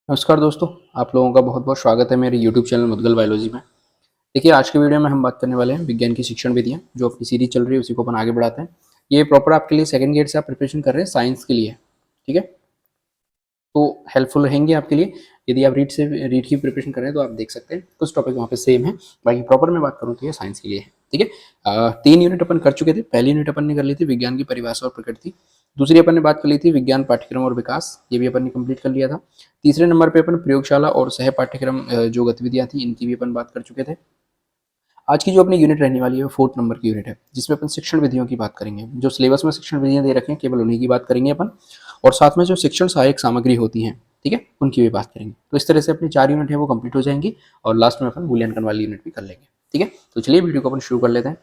नमस्कार दोस्तों, आप लोगों का बहुत-बहुत स्वागत है मेरे यूट्यूब चैनल मुद्गल बायोलॉजी में। देखिए, आज के वीडियो में हम बात करने वाले हैं विज्ञान की शिक्षण विधियाँ, जो अपनी सीरीज़ चल रही है उसी को अपन आगे बढ़ाते हैं। ये प्रॉपर आपके लिए सेकंड ईयर से आप प्रिपरेशन कर रहे हैं साइंस के लिए, ठीक है? तो हेल्पफुल रहेंगे आपके लिए। यदि आप रीड की प्रिपरेशन कर रहे हैं तो आप देख सकते हैं, कुछ टॉपिक वहाँ पे सेम है, बाकी प्रॉपर मैं बात करूँ तो ये साइंस के लिए है, ठीक है? 3 यूनिट अपन कर चुके थे। पहली यूनिट अपन ने कर ली थी विज्ञान की परिभाषा और प्रकृति। दूसरी अपन ने बात कर ली थी विज्ञान पाठ्यक्रम और विकास, ये भी अपन ने कंप्लीट कर लिया था। तीसरे नंबर पे अपन प्रयोगशाला और सह पाठ्यक्रम जो गतिविधियाँ थी इनकी भी अपन बात कर चुके थे। आज की जो अपनी यूनिट रहने वाली है वो 4th नंबर की यूनिट है, जिसमें अपन शिक्षण विधियों की बात करेंगे। जो सिलेबस में शिक्षण विधियाँ दे रखे हैं केवल उन्हीं की बात करेंगे अपन, और साथ में जो शिक्षण सहायक सामग्री होती हैं, ठीक है, उनकी भी बात करेंगे। तो इस तरह से अपनी 4 यूनिट है वो कंप्लीट हो जाएंगी और लास्ट में अपन मूल्यांकन वाली यूनिट भी कर लेंगे, ठीक है। तो चलिए वीडियो को अपन शुरू कर लेते हैं।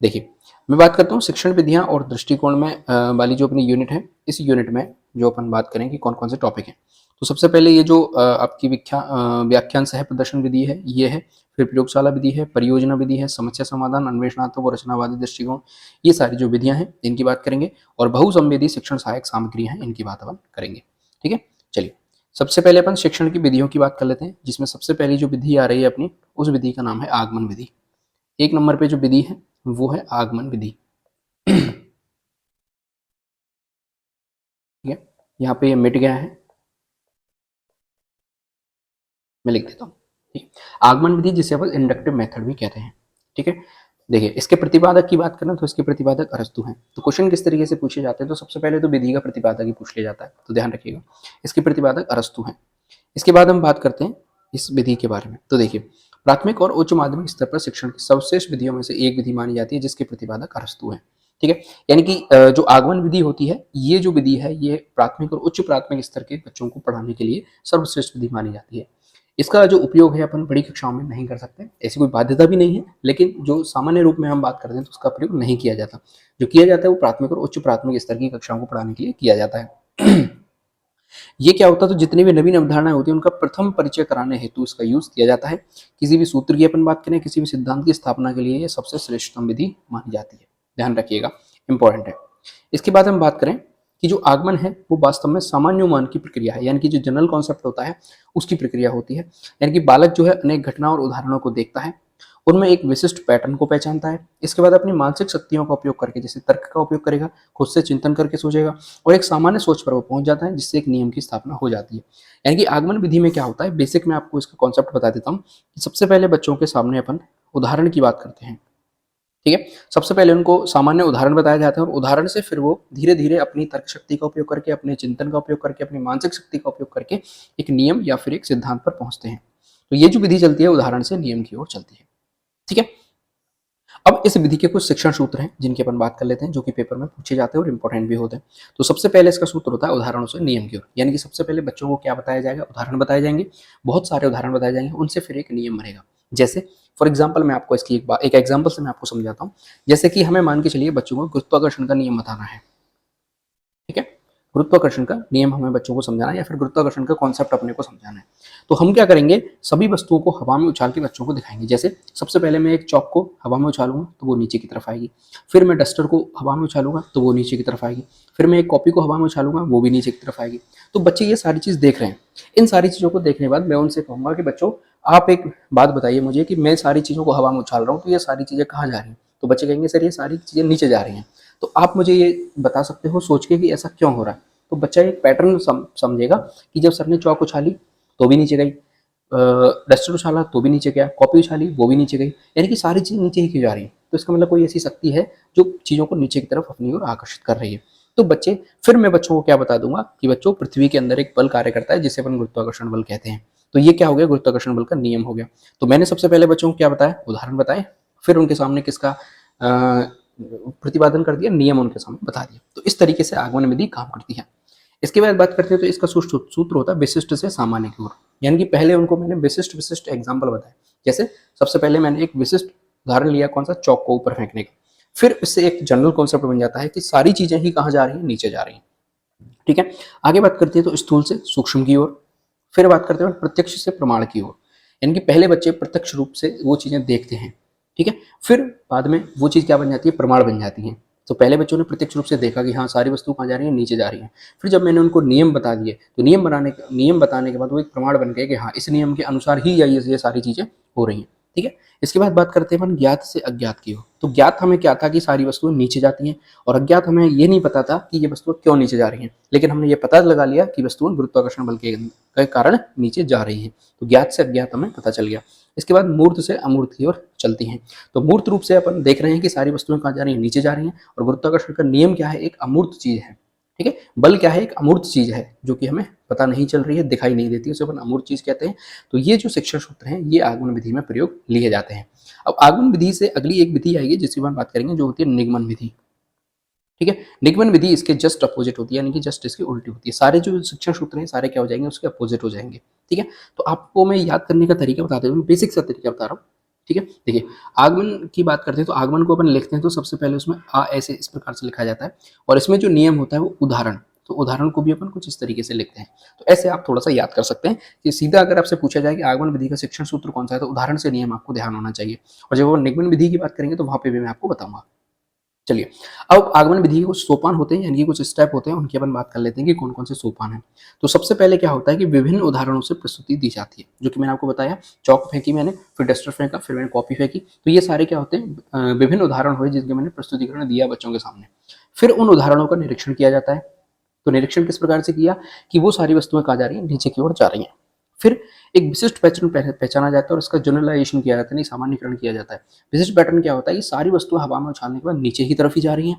देखिए, मैं बात करता हूँ शिक्षण विधियाँ और दृष्टिकोण में वाली जो अपनी यूनिट है। इस यूनिट में जो अपन बात करें कि कौन-कौन से टॉपिक हैं। तो सबसे पहले ये जो आपकी व्याख्यान सह प्रदर्शन विधि है, ये है। फिर प्रयोगशाला विधि है, परियोजना विधि है, समस्या समाधान, अन्वेषणात्मक और रचनावादी दृष्टिकोण, ये सारी जो विधियाँ हैं, इनकी बात करेंगे। और बहुसंवेदी शिक्षण सहायक सामग्रियाँ हैं, इनकी बात अपन करेंगे, ठीक है। चलिए, सबसे पहले अपन शिक्षण की विधियों की बात कर लेते हैं, जिसमें सबसे पहली जो विधि आ रही है अपनी, उस विधि का नाम है आगमन विधि। 1 नंबर पे जो विधि है वो है आगमन विधि। ठीक है, यहाँ पे ये मिट गया है, मैं लिख देता हूँ। ठीक, आगमन विधि जिसे अपन इंडक्टिव मेथड भी कहते हैं, ठीक है। देखिए, इसके प्रतिपादक की बात करें तो इसके प्रतिपादक अरस्तु हैं। तो क्वेश्चन किस तरीके से पूछे जाते हैं, तो सबसे पहले तो विधि का प्रतिपादक ही पूछ लिया जाता है, तो ध्यान रखिएगा। इसके प्रतिपादक अरस्तु हैं। इसके बाद हम बात करते हैं इस विधि के बारे में। तो देखिए, प्राथमिक और उच्च माध्यमिक स्तर पर शिक्षण की सर्वश्रेष्ठ विधियों में से एक विधि मानी जाती है, जिसके प्रतिपादक अरस्तु हैं, ठीक है। यानी कि जो आगमन विधि होती है, ये जो विधि है, ये प्राथमिक और उच्च प्राथमिक स्तर के बच्चों को पढ़ाने के लिए सर्वश्रेष्ठ विधि मानी जाती है। इसका जो उपयोग है अपन बड़ी कक्षाओं में नहीं कर सकते, ऐसी कोई बाध्यता भी नहीं है, लेकिन जो सामान्य रूप में हम बात करते हैं तो उसका प्रयोग नहीं किया जाता। जो किया जाता है वो प्राथमिक और उच्च प्राथमिक स्तर की कक्षाओं को पढ़ाने के लिए किया जाता है। ये क्या होता है, तो जितनी भी नवीन अवधारणाएं होती है उनका प्रथम परिचय कराने हेतु इसका यूज किया जाता है। किसी भी सूत्र की अपन बात करें, किसी भी सिद्धांत की स्थापना के लिए ये सबसे श्रेष्ठतम विधि मानी जाती है, ध्यान रखिएगा, इंपॉर्टेंट है। इसके बाद हम बात करें कि जो आगमन है वो वास्तव में सामान्योमान की प्रक्रिया है, यानी कि जो जनरल कॉन्सेप्ट होता है उसकी प्रक्रिया होती है। यानी कि बालक जो है अनेक घटना और उदाहरणों को देखता है, उनमें एक विशिष्ट पैटर्न को पहचानता है। इसके बाद अपनी मानसिक शक्तियों का उपयोग करके, जैसे तर्क का उपयोग करेगा, खुद से चिंतन करके सोचेगा और एक सामान्य सोच पर वो पहुंच जाता है, जिससे एक नियम की स्थापना हो जाती है। यानी कि आगमन विधि में क्या होता है, बेसिक में आपको इसका कॉन्सेप्ट बता देता हूँ कि सबसे पहले बच्चों के सामने अपन उदाहरण की बात करते हैं, ठीक है। सबसे पहले उनको सामान्य उदाहरण बताया जाता है और उदाहरण से फिर वो धीरे धीरे अपनी तर्क शक्ति का उपयोग करके, अपने चिंतन का उपयोग करके, अपनी मानसिक शक्ति का उपयोग करके एक नियम या फिर एक सिद्धांत पर पहुंचते हैं। तो ये जो विधि चलती है उदाहरण से नियम की ओर चलती है, ठीक है। अब इस विधि के कुछ शिक्षण सूत्र हैं जिनकी अपन बात कर लेते हैं, जो कि पेपर में पूछे जाते हैं और इंपॉर्टेंट भी होते हैं। तो सबसे पहले इसका सूत्र होता है उदाहरणों से नियम की ओर। यानी कि सबसे पहले बच्चों को क्या बताया जाएगा, उदाहरण बताए जाएंगे, बहुत सारे उदाहरण बताए जाएंगे, उनसे फिर एक नियम बनेगा। जैसे फॉर एग्जाम्पल मैं आपको इसकी एक एग्जाम्पल से मैं आपको समझाता हूँ। जैसे कि हमें मान के चलिए बच्चों को गुरुत्वाकर्षण का नियम बताना है, ठीक है। गुरुत्वाकर्षण का नियम हमें बच्चों को समझाना है या फिर गुरुत्वाकर्षण का कॉन्सेप्ट अपने को समझाना है। तो हम क्या करेंगे, सभी वस्तुओं को हवा में उछाल के बच्चों को दिखाएंगे। जैसे सबसे पहले मैं एक चौक को हवा में उछालूंगा तो वो नीचे की तरफ आएगी, फिर मैं डस्टर को हवा में उछालूंगा तो वो नीचे की तरफ आएगी, फिर मैं एक कॉपी को हवा में उछालूंगा वो भी नीचे की तरफ आएगी। तो बच्चे ये सारी चीज देख रहे हैं। इन सारी चीजों को देखने के बाद मैं उनसे कहूंगा कि बच्चों, आप एक बात बताइए मुझे कि मैं सारी चीजों को हवा में उछाल रहा हूँ तो ये सारी चीजें कहाँ जा रही हैं। तो बच्चे कहेंगे सर ये सारी चीजें नीचे जा रही हैं। तो आप मुझे ये बता सकते हो सोच के कि ऐसा क्यों हो रहा है। तो बच्चा एक पैटर्न समझेगा कि जब सर ने चौक उछाली तो भी नीचे गई, डस्टर उछाला तो भी नीचे गया, कॉपी उछाली वो भी नीचे गई, यानी कि सारी चीज़ें नीचे ही क्यों जा रही हैं। तो इसका मतलब कोई ऐसी शक्ति है जो चीज़ों को नीचे की तरफ अपनी ओर आकर्षित कर रही है। तो बच्चे, फिर मैं बच्चों को क्या बता दूंगा कि बच्चों, पृथ्वी के अंदर एक बल कार्य करता है जिसे अपन गुरुत्वाकर्षण बल कहते हैं। तो ये क्या हो गया, गुरुत्वाकर्षण बल का नियम हो गया। तो मैंने सबसे पहले बच्चों को क्या बताया, उदाहरण बताए, फिर उनके सामने किसका प्रतिपादन कर दिया, नियम उनके सामने बता दिया। तो इस तरीके से आगमन विधि काम करती है। इसके बाद बात करते हैं तो इसका सूत्र होता है विशिष्ट से सामान्य की ओर। यानी कि पहले उनको मैंने विशिष्ट विशिष्ट एग्जाम्पल बताया। जैसे सबसे पहले मैंने एक विशिष्ट उदाहरण लिया, कौन सा, चौक को ऊपर फेंकने का। फिर इससे एक जनरल कॉन्सेप्ट बन जाता है कि सारी चीजें ही कहाँ जा रही हैं, नीचे जा रही हैं, ठीक है। आगे बात करते हैं तो स्थूल से सूक्ष्म की ओर। फिर बात करते हैं प्रत्यक्ष से प्रमाण की ओर। यानी कि पहले बच्चे प्रत्यक्ष रूप से वो चीजें देखते हैं, ठीक है। फिर बाद में वो चीज क्या बन जाती है, प्रमाण बन जाती है। तो पहले बच्चों ने प्रत्यक्ष रूप से देखा कि हाँ सारी वस्तु कहाँ जा रही है, नीचे जा रही है। फिर जब मैंने उनको नियम बता दिए तो नियम बताने के बाद वो एक प्रमाण बन गए कि हाँ इस नियम के अनुसार ही ये सारी चीजें हो रही हैं। ठीक है, इसके बाद बात करते हैं अपन ज्ञात से अज्ञात की हो। तो ज्ञात हमें क्या था कि सारी वस्तुएं नीचे जाती हैं, और अज्ञात हमें ये नहीं पता था कि ये वस्तुएं क्यों नीचे जा रही हैं, लेकिन हमने ये पता लगा लिया कि वस्तुएं गुरुत्वाकर्षण बल के कारण नीचे जा रही हैं। तो ज्ञात से अज्ञात हमें पता चल गया। इसके बाद मूर्त से अमूर्त की ओर चलती हैं। तो मूर्त रूप से अपन देख रहे हैं कि सारी वस्तुएं कहाँ जा रही हैं, नीचे जा रही हैं, और गुरुत्वाकर्षण का नियम क्या है, एक अमूर्त चीज है। ठीक है, बल क्या है, एक अमूर्त चीज है जो कि हमें पता नहीं चल रही है, दिखाई नहीं देती, उसे अपन अमूर्त चीज कहते हैं। तो ये जो शिक्षण सूत्र हैं ये आगमन विधि में प्रयोग लिए जाते हैं। अब आगमन विधि से अगली एक विधि आएगी जिसकी हम बात करेंगे, जो होती है निगमन विधि। ठीक है, निगमन विधि इसके जस्ट अपोजिट होती है, यानी कि जस्ट इसकी उल्टी होती है। सारे जो शिक्षण सूत्र हैं सारे क्या हो जाएंगे, उसके अपोजिट हो जाएंगे। ठीक है, तो आपको मैं याद करने का तरीका बताते हूँ, बेसिक सा तरीका बता रहा हूँ। ठीक है, देखिए आगमन की बात करते हैं तो आगमन को अपन लिखते हैं तो सबसे पहले उसमें आ ऐसे इस प्रकार से लिखा जाता है, और इसमें जो नियम होता है वो उदाहरण। तो उदाहरण को भी अपन कुछ इस तरीके से लिखते हैं। तो ऐसे आप थोड़ा सा याद कर सकते हैं कि सीधा अगर आपसे पूछा जाए कि आगमन विधि का शिक्षण सूत्र कौन सा है, तो उदाहरण से नियम आपको ध्यान होना चाहिए। और जब वो निगमन विधि की बात करेंगे तो वहां पे भी मैं आपको बताऊंगा। चलिए, अब आगमन विधि के कुछ सोपान होते हैं, यानी कि कुछ स्टेप होते हैं, उनकी अपन बात कर लेते हैं कि कौन कौन से सोपान हैं। तो सबसे पहले क्या होता है कि विभिन्न उदाहरणों से प्रस्तुति दी जाती है, जो कि मैंने आपको बताया। चौक फेंकी मैंने, फिर डस्टर फेंका, फिर मैंने कॉपी फेंकी। तो ये सारे क्या होते हैं, विभिन्न उदाहरण हुए जिनके मैंने प्रस्तुतिकरण दिया बच्चों के सामने। फिर उन उदाहरणों का निरीक्षण किया जाता है। तो निरीक्षण किस प्रकार से किया कि वो सारी वस्तुएं कहाँ जा रही हैं, नीचे की ओर जा रही हैं। फिर एक विशिष्ट पैटर्न पहचाना जाता है और इसका जनरलाइजेशन किया जाता है, नहीं सामान्यकरण किया जाता है। विशिष्ट पैटर्न क्या होता है कि सारी वस्तुएं हवा में उछालने के बाद नीचे की तरफ ही जा रही हैं।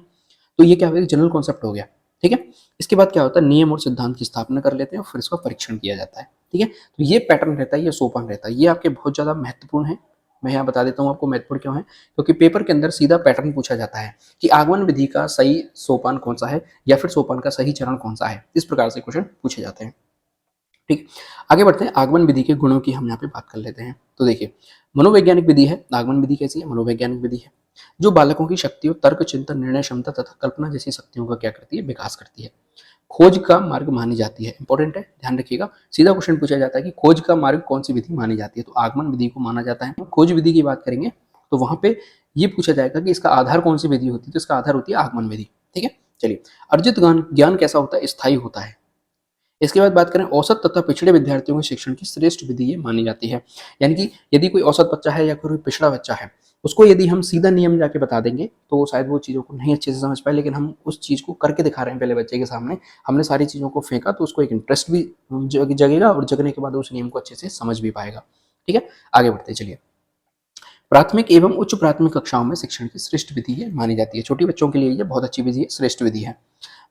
तो ये क्या हो गया, जनरल कॉन्सेप्ट हो गया। ठीक है, इसके बाद क्या होता है, नियम और सिद्धांत की स्थापना कर लेते हैं और फिर इसका परीक्षण किया जाता है। ठीक है, तो ये पैटर्न रहता है, ये सोपान रहता है, ये आपके बहुत ज्यादा महत्वपूर्ण है। मैं यहाँ बता देता हूँ आपको महत्वपूर्ण क्यों है, क्योंकि पेपर के अंदर सीधा पैटर्न पूछा जाता है कि आगमन विधि का सही सोपान कौन सा है, या फिर सोपान का सही चरण कौन सा है। इस प्रकार से क्वेश्चन पूछे जाते हैं। ठीक, आगे बढ़ते हैं। आगमन विधि के गुणों की हम यहाँ पे बात कर लेते हैं। तो देखिए, मनोवैज्ञानिक विधि है। आगमन विधि कैसी है, मनोवैज्ञानिक विधि है, जो बालकों की शक्तियों, तर्क, चिंतन, निर्णय क्षमता तथा कल्पना जैसी शक्तियों का क्या करती है, विकास करती है। खोज का मार्ग मानी जाती है, इंपॉर्टेंट है, ध्यान रखिएगा। सीधा क्वेश्चन पूछा जाता है कि खोज का मार्ग कौन सी विधि मानी जाती है, तो आगमन विधि को माना जाता है। खोज विधि की बात करेंगे तो वहां पे ये पूछा जाएगा कि इसका आधार कौन सी विधि होती है, तो इसका आधार होती है आगमन विधि। ठीक है, चलिए। अर्जित ज्ञान कैसा होता है, स्थायी होता है। इसके बाद बात करें, औसत तथा पिछड़े विद्यार्थियों के शिक्षण की श्रेष्ठ विधि ये मानी जाती है। यानी कि यदि कोई औसत बच्चा है या कोई पिछड़ा बच्चा है, उसको यदि हम सीधा नियम जाके बता देंगे तो शायद वो चीज़ों को नहीं अच्छे से समझ पाए, लेकिन हम उस चीज़ को करके दिखा रहे हैं पहले बच्चे के सामने, हमने सारी चीज़ों को फेंका, तो उसको एक इंटरेस्ट भी जगेगा, और जगने के बाद उस नियम को अच्छे से समझ भी पाएगा। ठीक है, आगे बढ़ते चलिए। प्राथमिक एवं उच्च प्राथमिक कक्षाओं में शिक्षण की श्रेष्ठ विधि ये मानी जाती है। छोटी बच्चों के लिए ये बहुत अच्छी विधि है, श्रेष्ठ विधि है।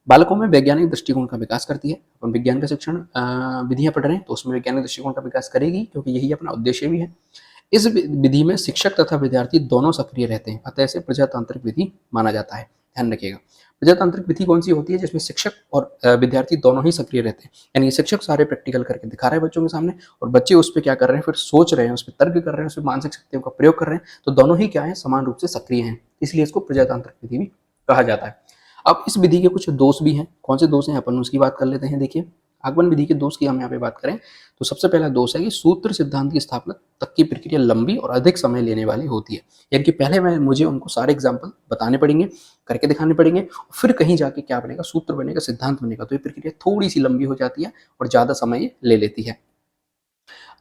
बालकों में वैज्ञानिक दृष्टिकोण का विकास करती है। अपन विज्ञान का शिक्षण विधियां पढ़ रहे हैं तो उसमें वैज्ञानिक दृष्टिकोण का विकास करेगी, क्योंकि यही अपना उद्देश्य भी है। इस विधि में शिक्षक तथा विद्यार्थी दोनों सक्रिय रहते हैं, अतः इसे प्रजातांत्रिक विधि माना जाता है। ध्यान रखिएगा, प्रजातांत्रिक विधि कौन सी होती है, जिसमें शिक्षक और विद्यार्थी दोनों ही सक्रिय रहते हैं। यानी शिक्षक सारे प्रैक्टिकल करके दिखा रहे हैं बच्चों के सामने, और बच्चे उस पर क्या कर रहे हैं, फिर सोच रहे हैं, उस पर तर्क कर रहे हैं, उस पर मानसिक शक्तियों का प्रयोग कर रहे हैं। तो दोनों ही क्या है, समान रूप से सक्रिय हैं, इसलिए इसको प्रजातांत्रिक विधि भी कहा जाता है। अब इस विधि के कुछ दोष भी हैं। कौन से दोष हैं, अपन उसकी बात कर लेते हैं। देखिए, आगमन विधि के दोष की हम यहाँ पे बात करें तो सबसे पहला दोष है कि सूत्र सिद्धांत की स्थापना तक की प्रक्रिया लंबी और अधिक समय लेने वाली होती है। यानी कि पहले मुझे उनको सारे एग्जाम्पल बताने पड़ेंगे, करके दिखाने पड़ेंगे, फिर कहीं जाके क्या बनेगा, सूत्र बनेगा, सिद्धांत बनेगा। तो ये प्रक्रिया थोड़ी सी लंबी हो जाती है और ज्यादा समय ले लेती है।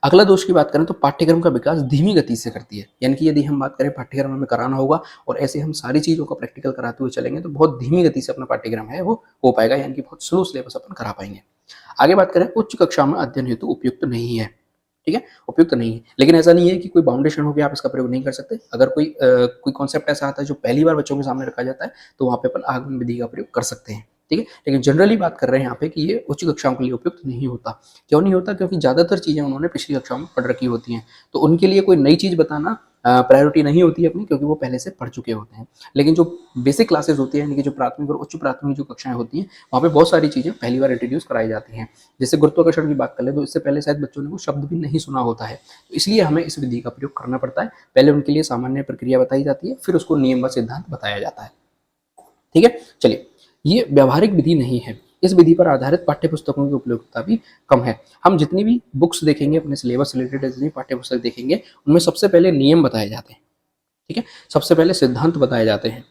अगला दोष की बात करें तो पाठ्यक्रम का विकास धीमी गति से करती है। यानी कि यदि हम बात करें पाठ्यक्रम हमें कराना होगा और ऐसे हम सारी चीज़ों का प्रैक्टिकल कराते हुए चलेंगे तो बहुत धीमी गति से अपना पाठ्यक्रम है वो हो पाएगा, यानी कि बहुत स्लो सिलेबस अपन करा पाएंगे। आगे बात करें, उच्च कक्षा में अध्ययन हेतु उपयुक्त नहीं है। ठीक है, उपयुक्त नहीं है, लेकिन ऐसा नहीं है कि कोई बाउंडेशन हो गया आप इसका प्रयोग नहीं कर सकते। अगर कोई कॉन्सेप्ट ऐसा आता है जो पहली बार बच्चों के सामने रखा जाता है तो वहाँ पे अपन आगमन विधि का प्रयोग कर सकते हैं। ठीक है, लेकिन जनरली बात कर रहे हैं यहाँ पे कि ये उच्च कक्षाओं के लिए उपयुक्त नहीं होता। क्यों नहीं होता, क्योंकि ज़्यादातर चीज़ें उन्होंने पिछली कक्षाओं में पढ़ रखी होती हैं, तो उनके लिए कोई नई चीज़ बताना प्रायोरिटी नहीं होती है अपनी, क्योंकि वो पहले से पढ़ चुके होते हैं। लेकिन जो बेसिक क्लासेस होती है, यानी कि जो प्राथमिक और उच्च प्राथमिक जो कक्षाएं होती हैं, वहाँ पे बहुत सारी चीज़ें पहली बार इंट्रोड्यूस कराई जाती हैं। जैसे गुरुत्वाकर्षण की बात कर ले तो इससे पहले शायद बच्चों ने वो शब्द भी नहीं सुना होता है, तो इसलिए हमें इस विधि का प्रयोग करना पड़ता है। पहले उनके लिए सामान्य प्रक्रिया बताई जाती है, फिर उसको नियम व सिद्धांत बताया जाता है। ठीक है, चलिए, ये व्यावहारिक विधि नहीं है। इस विधि पर आधारित पाठ्य पुस्तकों की उपयोगिता भी कम है। हम जितनी भी बुक्स देखेंगे, अपने सिलेबस से रिलेटेड जितनी पाठ्य पुस्तक देखेंगे, उनमें सबसे पहले नियम बताए जाते हैं। ठीक है, सबसे पहले सिद्धांत बताए जाते हैं,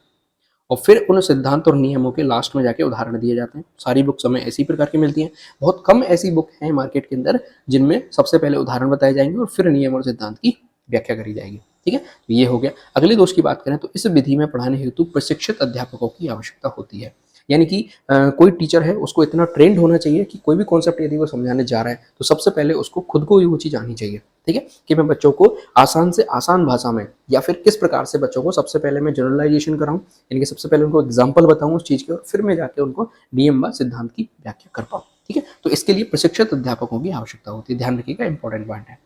और फिर उन सिद्धांत और नियमों के लास्ट में जाके उदाहरण दिए जाते हैं। सारी बुक्स हमें ऐसी प्रकार की मिलती हैं। बहुत कम ऐसी बुक हैं मार्केट के अंदर जिनमें सबसे पहले उदाहरण बताए जाएंगे और फिर नियम और सिद्धांत की व्याख्या करी जाएगी। ठीक है, ये हो गया। अगले दोष की बात करें तो इस विधि में पढ़ाने हेतु प्रशिक्षित अध्यापकों की आवश्यकता होती है। यानी कि कोई टीचर है उसको इतना ट्रेंड होना चाहिए कि कोई भी कॉन्सेप्ट यदि वो समझाने जा रहा है तो सबसे पहले उसको खुद को वो चीज़ आनी चाहिए। ठीक है, कि मैं बच्चों को आसान से आसान भाषा में या फिर किस प्रकार से बच्चों को सबसे पहले मैं जनरलाइजेशन कराऊं, यानी कि सबसे पहले उनको एग्जाम्पल बताऊं उस चीज़ के और फिर मैं जाके उनको नियम व सिद्धांत की व्याख्या कर पाऊँ। ठीक है, तो इसके लिए प्रशिक्षित अध्यापकों की आवश्यकता होती है। ध्यान रखिएगा, इंपॉर्टेंट पॉइंट है।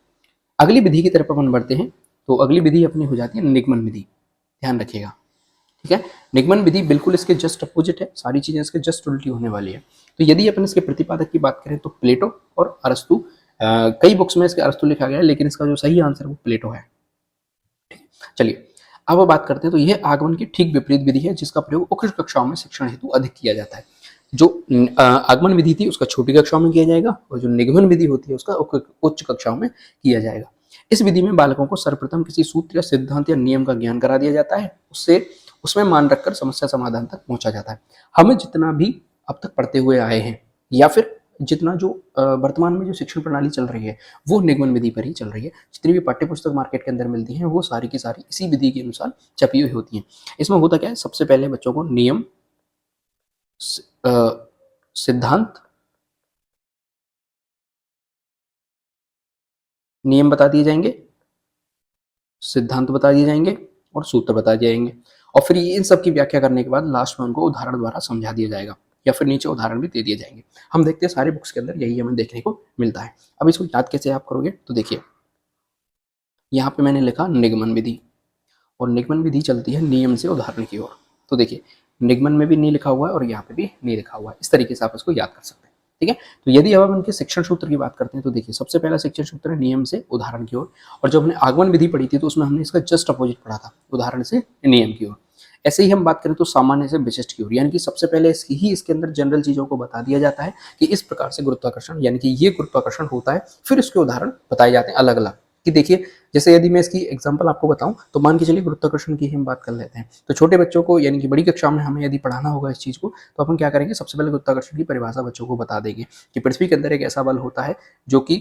अगली विधि की तरफ अपन बढ़ते हैं। तो अगली विधि अपनी हो जाती है निगमन विधि। ध्यान रखिएगा। ठीक है, निगमन विधि बिल्कुल इसके जस्ट अपोजिट है। सारी चीजें इसके जस्ट उल्टी होने वाली है। तो यदि अपन इसके प्रतिपादक की बात करें तो प्लेटो और अरस्तु। कई बुक्स में इसके अरस्तु लिखा गया है लेकिन इसका जो सही आंसर वो प्लेटो है। चलिए अब बात करते हैं। तो यह आगमन की ठीक विपरीत विधि है जिसका प्रयोग उच्च कक्षाओं में शिक्षण हेतु अधिक किया जाता है। जो आगमन विधि थी उसका छोटी कक्षाओं में किया जाएगा और जो निगमन विधि होती है उसका उच्च कक्षाओं में किया जाएगा। इस विधि में बालकों को सर्वप्रथम किसी सूत्र या सिद्धांत या नियम का ज्ञान करा दिया जाता है, उससे उसमें मान रखकर समस्या समाधान तक पहुंचा जाता है। हमें जितना भी अब तक पढ़ते हुए आए हैं या फिर जितना जो वर्तमान में जो शिक्षण प्रणाली चल रही है वो निगमन विधि पर ही चल रही है। जितनी भी पाठ्य पुस्तक मार्केट के अंदर मिलती हैं वो सारी की सारी इसी विधि के अनुसार छपी हुई होती हैं। इसमें होता क्या है, सबसे पहले बच्चों को नियम, सिद्धांत, नियम बता दिए जाएंगे, सिद्धांत बता दिए जाएंगे और सूत्र बता दिए जाएंगे और फिर इन सब की व्याख्या करने के बाद लास्ट में उनको उदाहरण द्वारा समझा दिया जाएगा या फिर नीचे उदाहरण भी दे दिए जाएंगे। हम देखते हैं सारे बुक्स के अंदर यही हमें देखने को मिलता है। अब इसको याद कैसे आप करोगे, तो देखिए यहाँ पे मैंने लिखा निगमन विधि और निगमन विधि चलती है नियम से उदाहरण की ओर। तो देखिए निगमन में भी नहीं लिखा हुआ है और यहाँ पे भी नहीं लिखा हुआ है। इस तरीके से आप इसको याद कर सकते हैं। ठीक है, तो यदि अब हम इनके शिक्षण सूत्र की बात करते हैं तो देखिए सबसे पहला शिक्षण सूत्र है नियम से उदाहरण की ओर। और जब हमने आगमन विधि पढ़ी थी तो उसमें हमने इसका जस्ट अपोजिट पढ़ा था, उदाहरण से नियम की ओर। ऐसे ही हम बात करें तो सामान्य से विशिष्ट की ओर, यानी कि सबसे पहले इसके अंदर जनरल चीजों को बता दिया जाता है कि इस प्रकार से गुरुत्वाकर्षण यानी कि ये गुरुत्वाकर्षण होता है, फिर इसके उदाहरण बताए जाते हैं अलग अलग। कि देखिए जैसे यदि मैं इसकी एग्जांपल आपको बताऊं तो मान के चलिए गुरुत्वाकर्षण की हम बात कर लेते हैं। तो छोटे बच्चों को यानी कि बड़ी कक्षा में हमें यदि पढ़ाना होगा इस चीज को तो अपन क्या करेंगे, सबसे पहले गुरुत्वाकर्षण की परिभाषा बच्चों को बता देंगे कि पृथ्वी के अंदर एक ऐसा बल होता है जो कि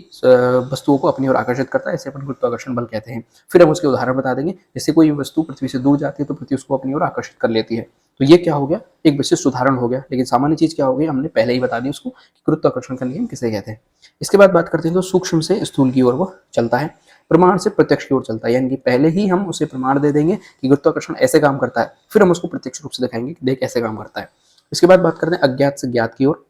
वस्तुओं को अपनी ओर आकर्षित करता है, इसे अपन गुरुत्वाकर्षण बल कहते हैं। फिर हम उसके उदाहरण बता देंगे, जैसे कोई वस्तु पृथ्वी से दूर जाती है तो पृथ्वी उसको अपनी ओर आकर्षित कर लेती है। तो ये क्या हो गया, एक विशिष्ट उदाहरण हो गया। लेकिन सामान्य चीज क्या हो गई, हमने पहले ही बता दी उसको कि गुरुत्वाकर्षण का नियम किसे कहते हैं। इसके बाद बात करते हैं तो सूक्ष्म से स्थूल की ओर वो चलता है, प्रमाण से प्रत्यक्ष की ओर चलता है। यानी कि पहले ही हम उसे प्रमाण दे देंगे कि गुरुत्वाकर्षण ऐसे काम करता है, फिर हम उसको प्रत्यक्ष रूप से दिखाएंगे कि देख ऐसे काम करता है। इसके बाद बात करते हैं अज्ञात से ज्ञात की ओर।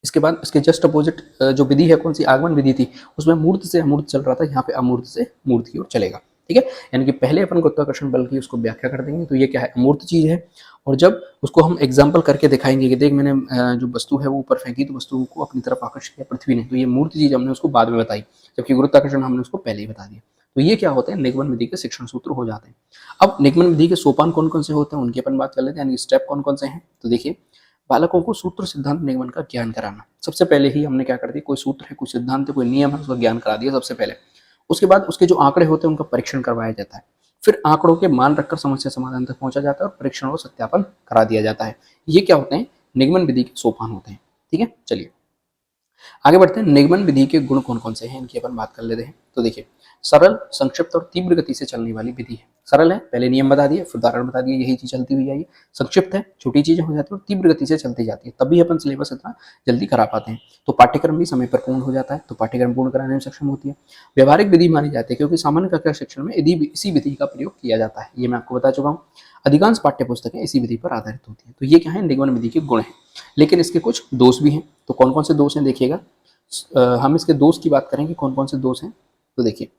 इसके बाद इसके जस्ट अपोजिट जो विधि है, कौन सी, आगमन विधि थी, उसमें मूर्त से अमूर्त चल रहा था, यहाँ पे अमूर्त से मूर्त की ओर चलेगा। ठीक है, यानी कि पहले अपन गुरुत्वाकर्षण बल की उसको व्याख्या कर देंगे तो ये क्या है, अमूर्त चीज है। और जब उसको हम एग्जाम्पल करके दिखाएंगे कि देख मैंने जो वस्तु है वो ऊपर फेंकी तो वस्तु को अपनी तरफ आकर्षित किया पृथ्वी ने, तो ये मूर्त चीज हमने उसको बाद में बताई, जबकि गुरुत्वाकर्षण हमने उसको पहले ही बता दिया। तो ये क्या होते हैं, निगमन विधि के शिक्षण सूत्र हो जाते हैं। अब निगमन विधि के सोपान कौन कौन से होते हैं उनकी अपन बात कर लेते हैं, यानी स्टेप कौन कौन से हैं। तो देखिए बालकों को सूत्र सिद्धांत निगमन का ज्ञान कराना। सबसे पहले ही हमने क्या कर दिया, कोई सूत्र है, कोई सिद्धांत है, कोई नियम है, उसका ज्ञान करा दिया सबसे पहले। उसके बाद उसके जो आंकड़े होते हैं उनका परीक्षण करवाया जाता है। फिर आंकड़ों के मान रखकर समस्या समाधान तक पहुंचा जाता है और परीक्षण और सत्यापन करा दिया जाता है। ये क्या होते हैं, निगमन विधि के सोपान होते हैं। ठीक है, चलिए आगे बढ़ते हैं। निगमन विधि के गुण कौन कौन से हैं इनकी अपन बात कर लेते हैं। तो देखिए सरल, संक्षिप्त और तीव्र गति से चलने वाली विधि है। सरल है, पहले नियम बता दिए फिर उदाहरण बता दिए, यही चीज चलती हुई आई है। संक्षिप्त है, छोटी चीजें हो जाती है और तीव्र गति से चलती जाती है, तभी अपन सिलेबस इतना जल्दी करा पाते हैं। तो पाठ्यक्रम भी समय पर पूर्ण हो जाता है, तो पाठ्यक्रम पूर्ण कराने में सक्षम होती है। व्यवहारिक विधि मानी जाती है क्योंकि सामान्य कक्षा शिक्षण में इसी विधि का प्रयोग किया जाता है, ये मैं आपको बता चुका हूँ। अधिकांश पाठ्य पुस्तकें इसी विधि पर आधारित होती है। तो ये क्या है, निगमन विधि के गुण हैं। लेकिन इसके कुछ दोष भी हैं। तो कौन कौन से दोष हैं देखिएगा। हम इसके दोष की बात करेंगे, कौन कौन से दोष हैं। तो देखिए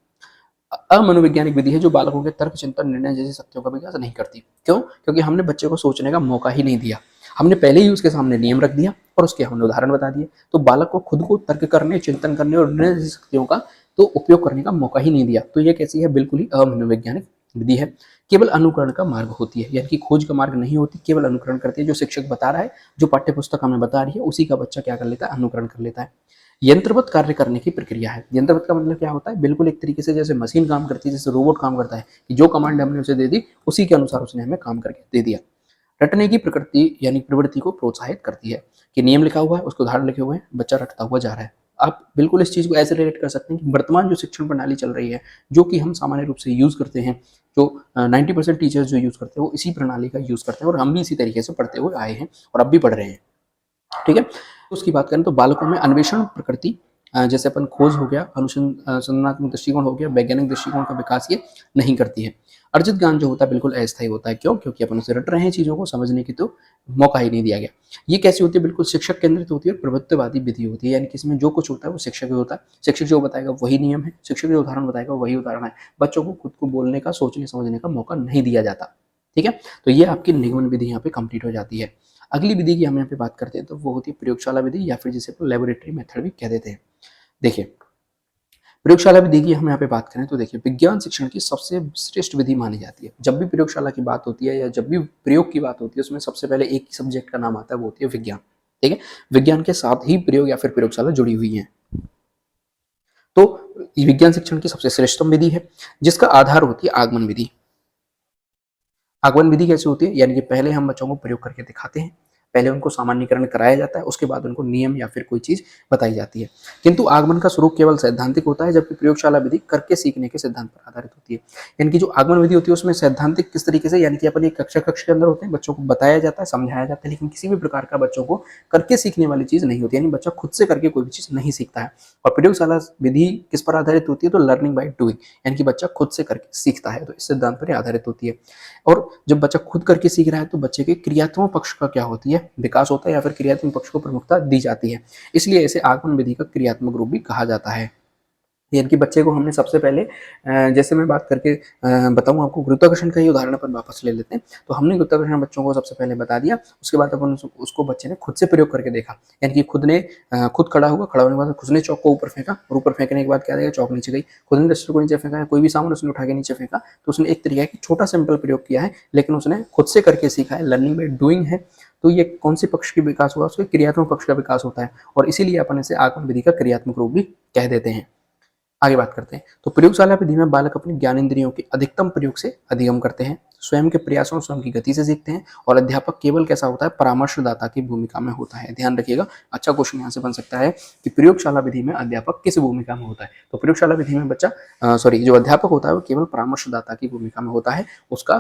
अमनोवैज्ञानिक विधि है जो बालकों के तर्क, चिंतन, निर्णय जैसी शक्तियों का विकास नहीं करती। क्यों? क्योंकि हमने बच्चे को सोचने का मौका ही नहीं दिया। हमने पहले ही उसके सामने नियम रख दिया और उसके हमने उदाहरण बता दिए। तो बालक को खुद को तर्क करने, चिंतन करने और निर्णय जैसी शक्तियों का तो उपयोग करने का मौका ही नहीं दिया। तो ये कैसी है, बिल्कुल ही अमनोवैज्ञानिक विधि है। केवल अनुकरण का मार्ग होती है, यानी कि खोज का मार्ग नहीं होती, केवल अनुकरण करती है। जो शिक्षक बता रहा है, जो पाठ्य पुस्तक हमें बता रही है, उसी का बच्चा क्या कर लेता है, अनुकरण कर लेता है। यंत्रवत कार्य करने की प्रक्रिया है। यंत्रवत का मतलब क्या होता है, बिल्कुल एक तरीके से जैसे मशीन काम करती है, जैसे रोबोट काम करता है कि जो कमांड हमने उसे दे दी उसी के अनुसार उसने हमें काम करके दे दिया। रटने की प्रकृति यानी प्रवृत्ति को प्रोत्साहित करती है कि नियम लिखा हुआ है, उसके उदाहरण लिखे हुए हैं, बच्चा रटता हुआ जा रहा है। आप बिल्कुल इस चीज़ को ऐसे रिलेट कर सकते हैं कि वर्तमान जो शिक्षण प्रणाली चल रही है, जो कि हम सामान्य रूप से यूज़ करते हैं, जो 90% टीचर्स जो यूज़ करते हैं, वो इसी प्रणाली का यूज़ करते हैं और हम भी इसी तरीके से पढ़ते हुए आए हैं और अब भी पढ़ रहे हैं। ठीक है। उसकी बात करें तो बालकों में अन्वेषण प्रकृति, जैसे अपन खोज हो गया, अनुसंधानात्मक दृष्टिकोण हो गया, वैज्ञानिक दृष्टिकोण का विकास ये नहीं करती है। अर्जित ज्ञान जो होता है बिल्कुल अस्थायी होता है। क्यों? क्योंकि अपन उसे रट रहे हैं, चीज़ों को समझने की तो मौका ही नहीं दिया गया। ये कैसी होती है? बिल्कुल शिक्षक केंद्रित होती है, प्रभुत्ववादी विधि होती है, यानी कि इसमें जो कुछ होता है वो शिक्षक ही होता है। शिक्षक जो बताएगा वही नियम है, शिक्षक जो उदाहरण बताएगा वही उदाहरण है। बच्चों को खुद को बोलने का, सोचने समझने का मौका नहीं दिया जाता। ठीक है। तो ये आपकी निगमन विधि यहाँ पे कंप्लीट हो जाती है। अगली विधि की हम यहाँ पे बात करते हैं तो वो होती है प्रयोगशाला विधि, या फिर जिसे लेबोरेटरी मेथड भी कह देते हैं। देखिए, प्रयोगशाला विधि की हम यहाँ पे बात करें तो देखिए, विज्ञान शिक्षण की सबसे श्रेष्ठ विधि मानी जाती है। जब भी प्रयोगशाला की बात होती है या जब भी प्रयोग की बात होती है, उसमें सबसे पहले एक ही सब्जेक्ट का नाम आता है, वो होती है विज्ञान। ठीक है। विज्ञान के साथ ही प्रयोग या फिर प्रयोगशाला जुड़ी हुई है। तो विज्ञान शिक्षण की सबसे श्रेष्ठतम विधि है, जिसका आधार होती है आगमन विधि। आगमन विधि कैसे होती है? यानी कि पहले हम बच्चों को प्रयोग करके दिखाते हैं, पहले उनको सामान्यीकरण कराया जाता है, उसके बाद उनको नियम या फिर कोई चीज बताई जाती है। किंतु आगमन का स्वरूप केवल सैद्धांतिक होता है, जबकि प्रयोगशाला विधि करके सीखने के सिद्धांत पर आधारित होती है। यानी कि जो आगमन विधि होती है उसमें सैद्धांतिक किस तरीके से, यानी कि अपन एक कक्षा के अंदर होते हैं, बच्चों को बताया जाता है, समझाया जाता है, लेकिन किसी भी प्रकार का बच्चों को करके सीखने वाली चीज नहीं होती, यानी बच्चा खुद से करके कोई भी चीज नहीं सीखता है। और प्रयोगशाला विधि किस पर आधारित होती है? तो लर्निंग बाय डूइंग, यानी कि बच्चा खुद से करके सीखता है, तो इस सिद्धांत पर आधारित होती है। और जब बच्चा खुद करके सीख रहा है तो बच्चे के क्रियात्मक पक्ष का क्या होती है? विकास होता है, या फिर क्रियात्मक पक्ष को प्रमुखता दी जाती है। इसलिए इसे आगमन विधि का क्रियात्मक रूप भी कहा जाता है। यानी कि बच्चे को हमने सबसे पहले जैसे मैं बात करके बताऊं आपको, गुरुत्वाकर्षण का ही उदाहरण अपन वापस ले लेते हैं। तो हमने गुरुत्वाकर्षण बच्चों को सबसे पहले बता दिया, उसके बाद अपन उसको बच्चे ने खुद से प्रयोग करके देखा। यानी कि खुद खड़ा हुआ, खड़ा होने के बाद खुद ने चौक को ऊपर फेंका, और ऊपर फेंकने के बाद क्या देगा? चौक नीचे गई। खुद ने डस्टर को नीचे फेंका, कोई भी सामान उसने उठा के नीचे फेंका, तो उसने एक तरीके का छोटा सिंपल प्रयोग किया है, लेकिन उसने खुद से करके सीखा है। लर्निंग बाय डूइंग है। तो ये कौन से पक्ष का विकास हुआ? उसके क्रियात्मक पक्ष का विकास होता है, और इसीलिए अपन इसे आगमन विधि का क्रियात्मक रूप भी कह देते हैं। आगे बात करते हैं तो प्रयोगशाला विधि में बालक अपने ज्ञानेंद्रियों के अधिकतम प्रयोग से अधिगम करते हैं, स्वयं के प्रयासों, स्वयं की गति से सीखते हैं, और अध्यापक केवल कैसा होता है? परामर्शदाता की भूमिका में होता है। ध्यान रखिएगा, अच्छा क्वेश्चन यहाँ से बन सकता है कि प्रयोगशाला विधि में अध्यापक किस भूमिका में होता है? तो प्रयोगशाला विधि में बच्चा जो अध्यापक होता है वो केवल परामर्शदाता की भूमिका में होता है, उसका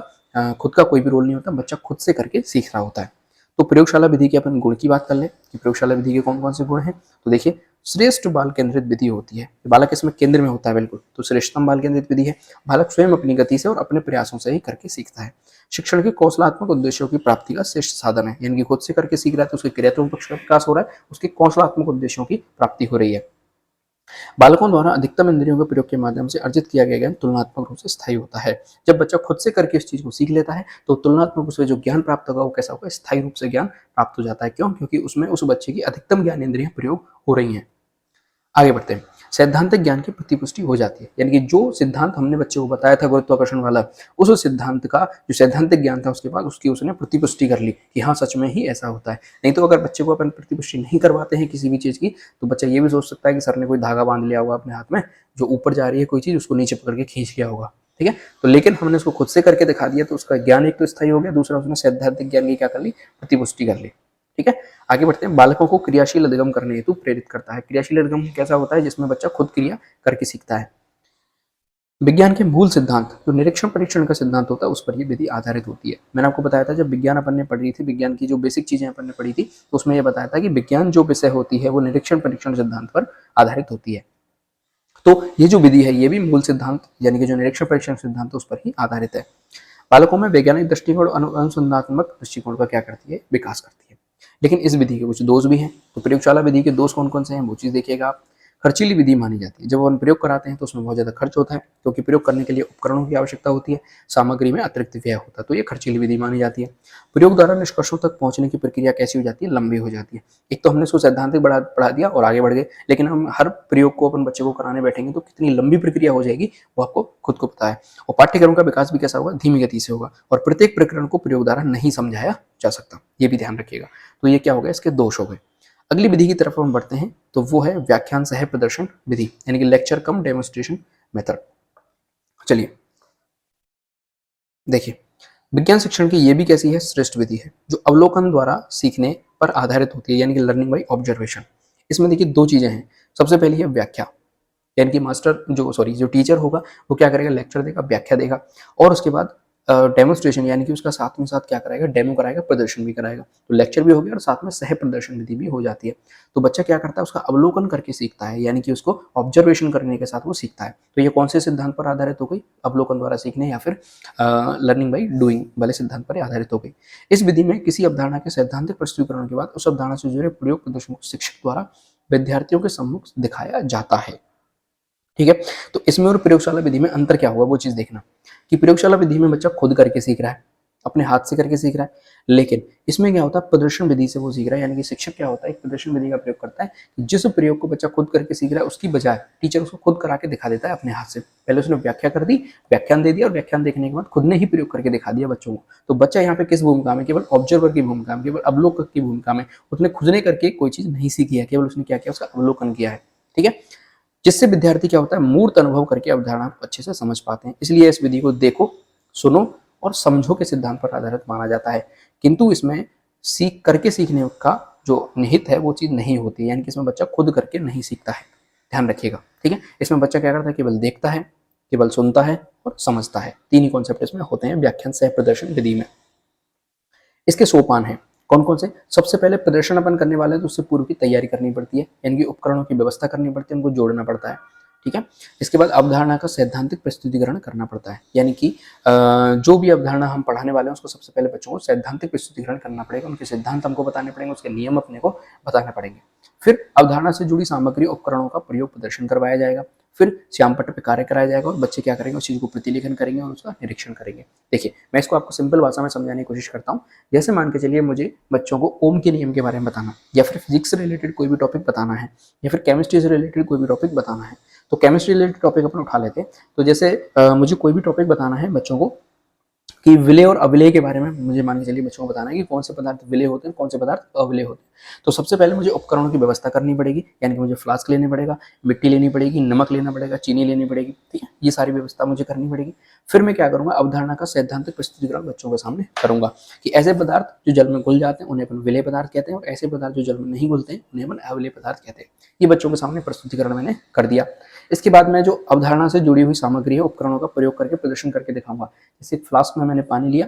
खुद का कोई भी रोल नहीं होता, बच्चा खुद से करके सीख रहा होता है। तो प्रयोगशाला विधि के अपन गुण की बात कर ले कि प्रयोगशाला विधि के कौन कौन से गुण हैं। तो देखिए, श्रेष्ठ बाल केंद्रित विधि होती है, बालक इसमें केंद्र में होता है बिल्कुल, तो श्रेष्ठतम बाल केंद्रित विधि है। बालक स्वयं अपनी गति से और अपने प्रयासों से ही करके सीखता है। शिक्षण के कौशलात्मक उद्देश्यों की प्राप्ति का श्रेष्ठ साधन है, यानी कि खुद से करके सीख रहा है तो उसके क्रियात्मक पक्ष का विकास हो रहा है, उसके कौशलात्मक उद्देश्यों की प्राप्ति हो रही है। बालकों द्वारा अधिकतम इंद्रियों के प्रयोग के माध्यम से अर्जित किया गया ज्ञान तुलनात्मक रूप से स्थायी होता है। जब बच्चा खुद से करके इस चीज को सीख लेता है तो तुलनात्मक रूप से जो ज्ञान प्राप्त होगा वो कैसा होगा? स्थायी रूप से ज्ञान प्राप्त हो जाता है। क्यों? क्योंकि उसमें उस बच्चे की अधिकतम ज्ञान इंद्रियां प्रयोग हो रही हैं। आगे बढ़ते हैं। सैद्धांतिक ज्ञान की प्रतिपुष्टि हो जाती है, यानी कि जो सिद्धांत हमने बच्चे को बताया था गुरुत्वाकर्षण वाला, उस सिद्धांत का जो सैद्धांतिक ज्ञान था उसके बाद उसकी उसने प्रतिपुष्टि कर ली कि हाँ सच में ही ऐसा होता है। नहीं तो अगर बच्चे को अपन प्रतिपुष्टि नहीं करवाते हैं किसी भी चीज की, तो बच्चा ये भी सोच सकता है कि सर ने कोई धागा बांध लिया होगा अपने हाथ में, जो ऊपर जा रही है कोई चीज उसको नीचे पकड़ के खींच लिया होगा। ठीक है। तो लेकिन हमने उसको खुद से करके दिखा दिया, तो उसका ज्ञान एक तो स्थायी हो गया, दूसरा उसने सैद्धांतिक ज्ञान की क्या कर ली? प्रतिपुष्टि कर ली। ठीक है। आगे बढ़ते हैं। बालकों को क्रियाशील अधिगम करने हेतु प्रेरित करता है। क्रियाशील अधिगम कैसा होता है? जिसमें बच्चा खुद क्रिया करके सीखता है। विज्ञान के मूल सिद्धांत जो निरीक्षण परीक्षण का सिद्धांत होता है उस पर ये विधि आधारित होती है। मैंने आपको बताया था जब विज्ञान अपन ने पढ़ी थी, विज्ञान की जो बेसिक चीजें अपन ने पढ़ी थी, तो उसमें ये बताया था कि विज्ञान जो विषय होती है वो निरीक्षण परीक्षण सिद्धांत पर आधारित होती है। तो ये जो विधि है ये भी मूल सिद्धांत यानी कि जो निरीक्षण परीक्षण सिद्धांत है उस पर ही आधारित है। बालकों में वैज्ञानिक दृष्टिकोण अनुसंधात्मक दृष्टिकोण का क्या करती है? विकास करती है। लेकिन इस विधि के कुछ दोष भी हैं। तो प्रयोगशाला विधि के दोष कौन कौन से हैं वो चीज देखिएगा आप। खर्चीली विधि मानी जाती है। जब हम प्रयोग कराते हैं तो उसमें बहुत ज्यादा खर्च होता है, क्योंकि प्रयोग करने के लिए उपकरणों की आवश्यकता होती है, सामग्री में अतिरिक्त व्यय होता है, तो ये खर्चीली विधि मानी जाती है। प्रयोग द्वारा निष्कर्षों तक पहुंचने की प्रक्रिया कैसी हो जाती है? लंबी हो जाती है। एक तो हमने इसको सैद्धांतिक पढ़ा दिया और आगे बढ़ गए, लेकिन हम हर प्रयोग को अपन बच्चे को कराने बैठेंगे तो कितनी लंबी प्रक्रिया हो जाएगी वो आपको खुद को पता है। और पाठ्यक्रम का विकास भी कैसा होगा? धीमी गति से होगा, और प्रत्येक प्रकरण को प्रयोग द्वारा नहीं समझाया जा सकता, ये भी ध्यान रखिएगा। तो ये क्या हो गया? इसके दोष हो गए। अगली विधि की तरफ हम बढ़ते हैं तो वो है व्याख्यान सह प्रदर्शन विधि, यानी कि लेक्चर कम डेमोन्स्ट्रेशन मेथड। चलिए देखिए, विज्ञान शिक्षण की ये भी कैसी है, श्रेष्ठ विधि है जो अवलोकन द्वारा सीखने पर आधारित होती है, यानी कि लर्निंग बाई ऑब्जर्वेशन। इसमें देखिए दो चीजें हैं। सबसे पहली है व्याख्या, यानी कि मास्टर जो टीचर होगा वो क्या करेगा, लेक्चर देगा, व्याख्या देगा, और उसके बाद डेमोन्स्ट्रेशन, यानी कि उसका साथ में साथ क्या कराएगा, डेमो कराएगा, प्रदर्शन भी कराएगा। तो लेक्चर भी हो गया और साथ में सह प्रदर्शन विधि भी हो जाती है। तो बच्चा क्या करता है, उसका अवलोकन करके सीखता है, यानी कि उसको ऑब्जर्वेशन करने के साथ वो सीखता है। तो ये कौन से सिद्धांत पर आधारित हो गई, अवलोकन द्वारा सीखने या फिर लर्निंग बाई डूइंग वाले सिद्धांत पर आधारित हो गई। इस विधि में किसी अवधारणा के सैद्धांतिक प्रस्तुतिकरण के बाद उस अवधारणा से जुड़े प्रयोग प्रदर्शन को शिक्षक द्वारा विद्यार्थियों के सम्मुख दिखाया जाता है। ठीक है, तो इसमें और प्रयोगशाला विधि में अंतर क्या होगा वो चीज देखना, कि प्रयोगशाला विधि में बच्चा खुद करके सीख रहा है, अपने हाथ से करके सीख रहा है, लेकिन इसमें क्या होता है, प्रदर्शन विधि से वो सीख रहा है। यानी कि शिक्षक क्या होता है, एक प्रदर्शन विधि का प्रयोग करता है कि जिस प्रयोग को बच्चा खुद करके सीख रहा है उसकी बजाय टीचर उसको खुद करा के दिखा देता है अपने हाथ से। पहले उसने व्याख्या कर दी, व्याख्यान दे दिया, और व्याख्यान देखने के बाद खुद ने ही प्रयोग करके दिखा दिया बच्चों को। तो बच्चा यहाँ पे किस भूमिका में, केवल ऑब्जर्वर की भूमिका में, केवल अवलोकक की भूमिका में, उसने खुद ने करके कोई चीज नहीं सीखी है, केवल उसने क्या किया, उसका अवलोकन किया है। ठीक है, जिससे विद्यार्थी क्या होता है, मूर्त अनुभव करके अवधारणा को अच्छे से समझ पाते हैं। इसलिए इस विधि को देखो, सुनो और समझो के सिद्धांत पर आधारित माना जाता है। किंतु इसमें सीख करके सीखने का जो निहित है वो चीज नहीं होती, यानी कि इसमें बच्चा खुद करके नहीं सीखता है, ध्यान रखिएगा। ठीक है, इसमें बच्चा क्या करता है, केवल देखता है, केवल सुनता है और समझता है। तीन ही कॉन्सेप्ट इसमें होते हैं व्याख्यान सह प्रदर्शन विधि में। इसके सोपान है कौन कौन से, सबसे पहले प्रदर्शन अपन करने वाले हैं तो उससे पूर्व की तैयारी करनी पड़ती है, यानी कि उपकरणों की व्यवस्था करनी पड़ती है, उनको जोड़ना पड़ता है। ठीक है, इसके बाद अवधारणा का सैद्धांतिक प्रस्तुतिकरण करना पड़ता है, यानी कि जो भी अवधारणा हम पढ़ाने वाले हैं उसको सबसे पहले बच्चों को सैद्धांतिक प्रस्तुतिकरण करना पड़ेगा, उनके सिद्धांत हमको बताने पड़ेंगे, उसके नियम अपने को बताने पड़ेंगे। फिर अवधारणा से जुड़ी सामग्री उपकरणों का प्रयोग प्रदर्शन करवाया जाएगा। फिर श्यामपट्ट पे कार्य कराया जाएगा और बच्चे क्या करेंगे, उस चीज को प्रतिलेखन करेंगे और उसका निरीक्षण करेंगे। देखिए मैं इसको आपको सिंपल भाषा में समझाने की कोशिश करता हूँ। जैसे मान के चलिए मुझे बच्चों को ओम के नियम के बारे में बताना, या फिर फिजिक्स से रिलेटेड कोई भी टॉपिक बताना है, या फिर केमिस्ट्री से रिलेटेड कोई भी टॉपिक बताना है। तो केमिस्ट्री रिलेटेड टॉपिक अपन उठा लेते हैं। तो जैसे मुझे कोई भी टॉपिक बताना है बच्चों को कि विलेय और अविलेय के बारे में, मुझे मान के चलिए बच्चों को बताना है कि कौन से पदार्थ विलेय होते हैं, कौन से पदार्थ अविलेय होते हैं। तो सबसे पहले मुझे उपकरणों की व्यवस्था करनी पड़ेगी, यानी कि मुझे फ्लास्क लेने पड़ेगा, मिट्टी लेनी पड़ेगी, नमक लेना पड़ेगा, चीनी लेनी पड़ेगी। ठीक है, ये सारी व्यवस्था मुझे करनी पड़ेगी। फिर मैं क्या करूंगा, अवधारणा का सैद्धांतिक प्रस्तुतिकरण बच्चों के सामने करूंगा कि ऐसे पदार्थ जो जल में घुल जाते हैं उन्हें अपन विलेय पदार्थ कहते हैं, और ऐसे पदार्थ जो जल में नहीं घुलते हैं उन्हें अपन अविलेय पदार्थ कहते हैं। ये बच्चों के सामने प्रस्तुतिकरण मैंने कर दिया। इसके बाद मैं जो अवधारणा से जुड़ी हुई सामग्री है उपकरणों का प्रयोग करके प्रदर्शन करके दिखाऊंगा। जैसे फ्लास्क में मैंने पानी लिया,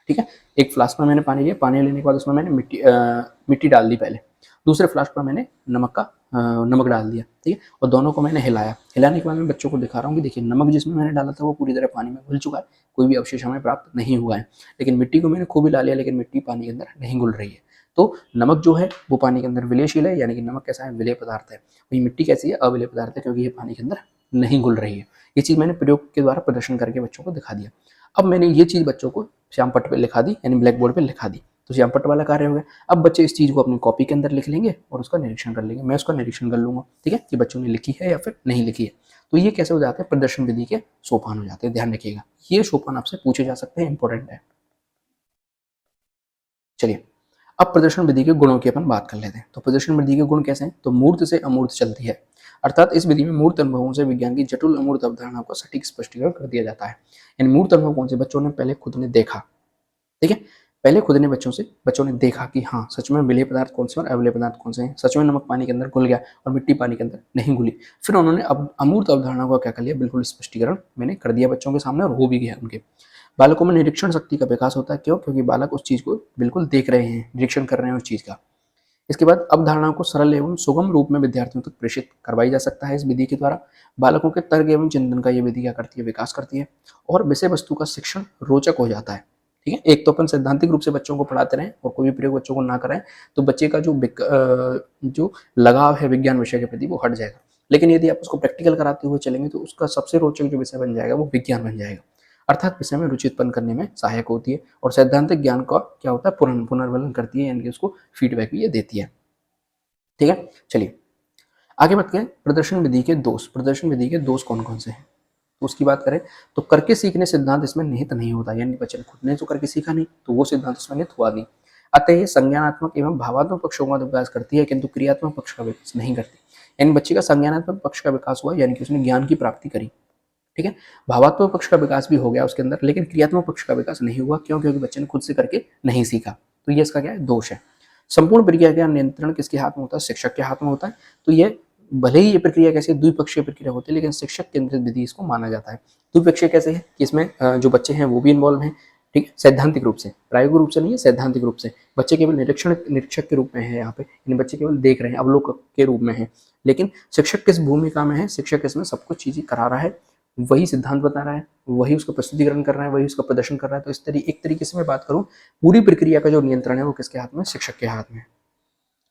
ठीक है, एक फ्लास्क में मैंने पानी लिया, पानी लेने के बाद उसमें मैंने मिट्टी डाल दी पहले, दूसरे फ्लास्क में मैंने नमक डाल दिया। ठीक है, और दोनों को मैंने हिलाया, हिलाने के बाद मैं बच्चों को दिखा रहा हूँ कि देखिए नमक जिसमें मैंने डाला था वो पूरी तरह पानी में घुल चुका है, कोई भी अवशेष हमें प्राप्त नहीं हुआ है। लेकिन मिट्टी को मैंने खूब हिला लिया, लेकिन मिट्टी पानी के अंदर नहीं घुल रही है। तो नमक जो है वो पानी के अंदर विलेयशील है, यानी कि नमक कैसा है, विलेय पदार्थ है। वही मिट्टी कैसी है, अविलेय पदार्थ है, क्योंकि ये पानी के अंदर नहीं घुल रही है। ये चीज मैंने प्रयोग के द्वारा प्रदर्शन करके बच्चों को दिखा दिया। अब मैंने ये चीज बच्चों को श्यामपट्ट पे लिखा दी, यानी ब्लैक बोर्ड पे लिखा दी, तो श्यामपट्ट वाला कार्य हो गया। अब बच्चे इस चीज को अपनी कॉपी के अंदर लिख लेंगे और उसका निरीक्षण कर लेंगे, मैं उसका निरीक्षण कर लूंगा। ठीक है, कि बच्चों ने लिखी है या फिर नहीं लिखी है। तो ये कैसे हो जाते हैं, प्रदर्शन विधि के सोपान हो जाते हैं, ध्यान रखिएगा। ये सोपान आपसे पूछे जा सकते हैं, इंपॉर्टेंट है। चलिए अब प्रदर्शन विधि के गुणों की अपन बात कर लेते हैं। तो प्रदर्शन विधि के गुण कैसे हैं, तो मूर्त से अमूर्त चलती है, अर्थात इस विधि में मूर्त अनुभवों से विज्ञान की जटिल अमूर्त अवधारणाओं का सटीक स्पष्टीकरण कर दिया जाता है। यानी मूर्त अनुभव कौन से, बच्चों ने पहले खुद ने देखा। ठीक है, पहले खुद ने बच्चों ने देखा कि हाँ सच में विलेय पदार्थ कौन से और अविलेय पदार्थ कौन से हैं, सच में नमक पानी के अंदर घुल गया और मिट्टी पानी के अंदर नहीं घुली। फिर उन्होंने अब अमूर्त अवधारणा को क्या कर लिया, बिल्कुल स्पष्टीकरण मैंने कर दिया बच्चों के सामने, और हो भी गया उनके। बालकों में निरीक्षण शक्ति का विकास होता है, क्यों, क्योंकि बालक उस चीज को बिल्कुल देख रहे हैं, निरीक्षण कर रहे हैं उस चीज का। इसके बाद अवधारणाओं को सरल एवं सुगम रूप में विद्यार्थियों तक प्रेषित करवाई जा सकता है इस विधि के द्वारा। बालकों के तर्क एवं चिंतन का ये विधि क्या करती है, विकास करती है, और विषय वस्तु का शिक्षण रोचक हो जाता है। ठीक है, एक तो अपन सैद्धांतिक रूप से बच्चों को पढ़ाते रहें और कोई भी प्रयोग बच्चों को ना कराएं, तो बच्चे का जो लगाव है विज्ञान विषय के प्रति वो हट जाएगा। लेकिन यदि आप उसको प्रैक्टिकल कराते हुए चलेंगे तो उसका सबसे रोचक जो विषय बन जाएगा वो विज्ञान बन जाएगा, अर्थात विषय में रुचि उत्पन्न करने में सहायक होती है। और सैद्धांतिक ज्ञान का क्या होता है, पुनर्वलन करती है, यानी कि उसको फीडबैक भी ये देती है। ठीक है, चलिए आगे बढ़ते हैं। प्रदर्शन विधि के दोष, प्रदर्शन विधि के दोष कौन कौन से हैं, तो उसकी बात करें तो करके सीखने सिद्धांत इसमें निहित नहीं होता, यानी बच्चे ने खुद ने तो करके सीखा नहीं तो वो सिद्धांत इसमें निहित हुआ नहीं। अतः ये संज्ञानात्मक एवं भावात्मक पक्षों का विकास करती है, किंतु क्रियात्मक पक्ष का विकास नहीं करती। यानी बच्चे का संज्ञानात्मक पक्ष का विकास हुआ, यानी कि उसने ज्ञान की प्राप्ति करी, ठीक है। भावात्मक पक्ष का विकास भी हो गया उसके अंदर, लेकिन क्रियात्मक पक्ष का विकास नहीं हुआ। क्यों? क्योंकि बच्चे ने खुद से करके नहीं सीखा। तो ये इसका क्या है? दोष है। संपूर्ण प्रक्रिया का नियंत्रण किसके हाथ में होता है? शिक्षक के हाथ में होता है। तो ये भले ही ये प्रक्रिया कैसी है, द्विपक्षीय प्रक्रिया होती है, लेकिन शिक्षक केंद्रित विधि इसको माना जाता है। द्विपक्षीय कैसे है कि इसमें जो बच्चे हैं वो भी इन्वॉल्व हैं, ठीक है, सैद्धांतिक रूप से, प्रायोगिक रूप से नहीं है, सैद्धांतिक रूप से। बच्चे केवल निरीक्षक के रूप में है, यहाँ पे यानी बच्चे केवल देख रहे हैं, अवलोकक के रूप में है। लेकिन शिक्षक किस भूमिका में है? शिक्षक इसमें सब कुछ चीजें करा रहा है, वही सिद्धांत बता रहा है, वही उसका प्रस्तुतिकरण कर रहा है, वही उसका प्रदर्शन कर रहा है। तो इस एक तरीके से मैं बात करूं, पूरी प्रक्रिया का जो नियंत्रण है वो किसके हाथ में? शिक्षक के हाथ में,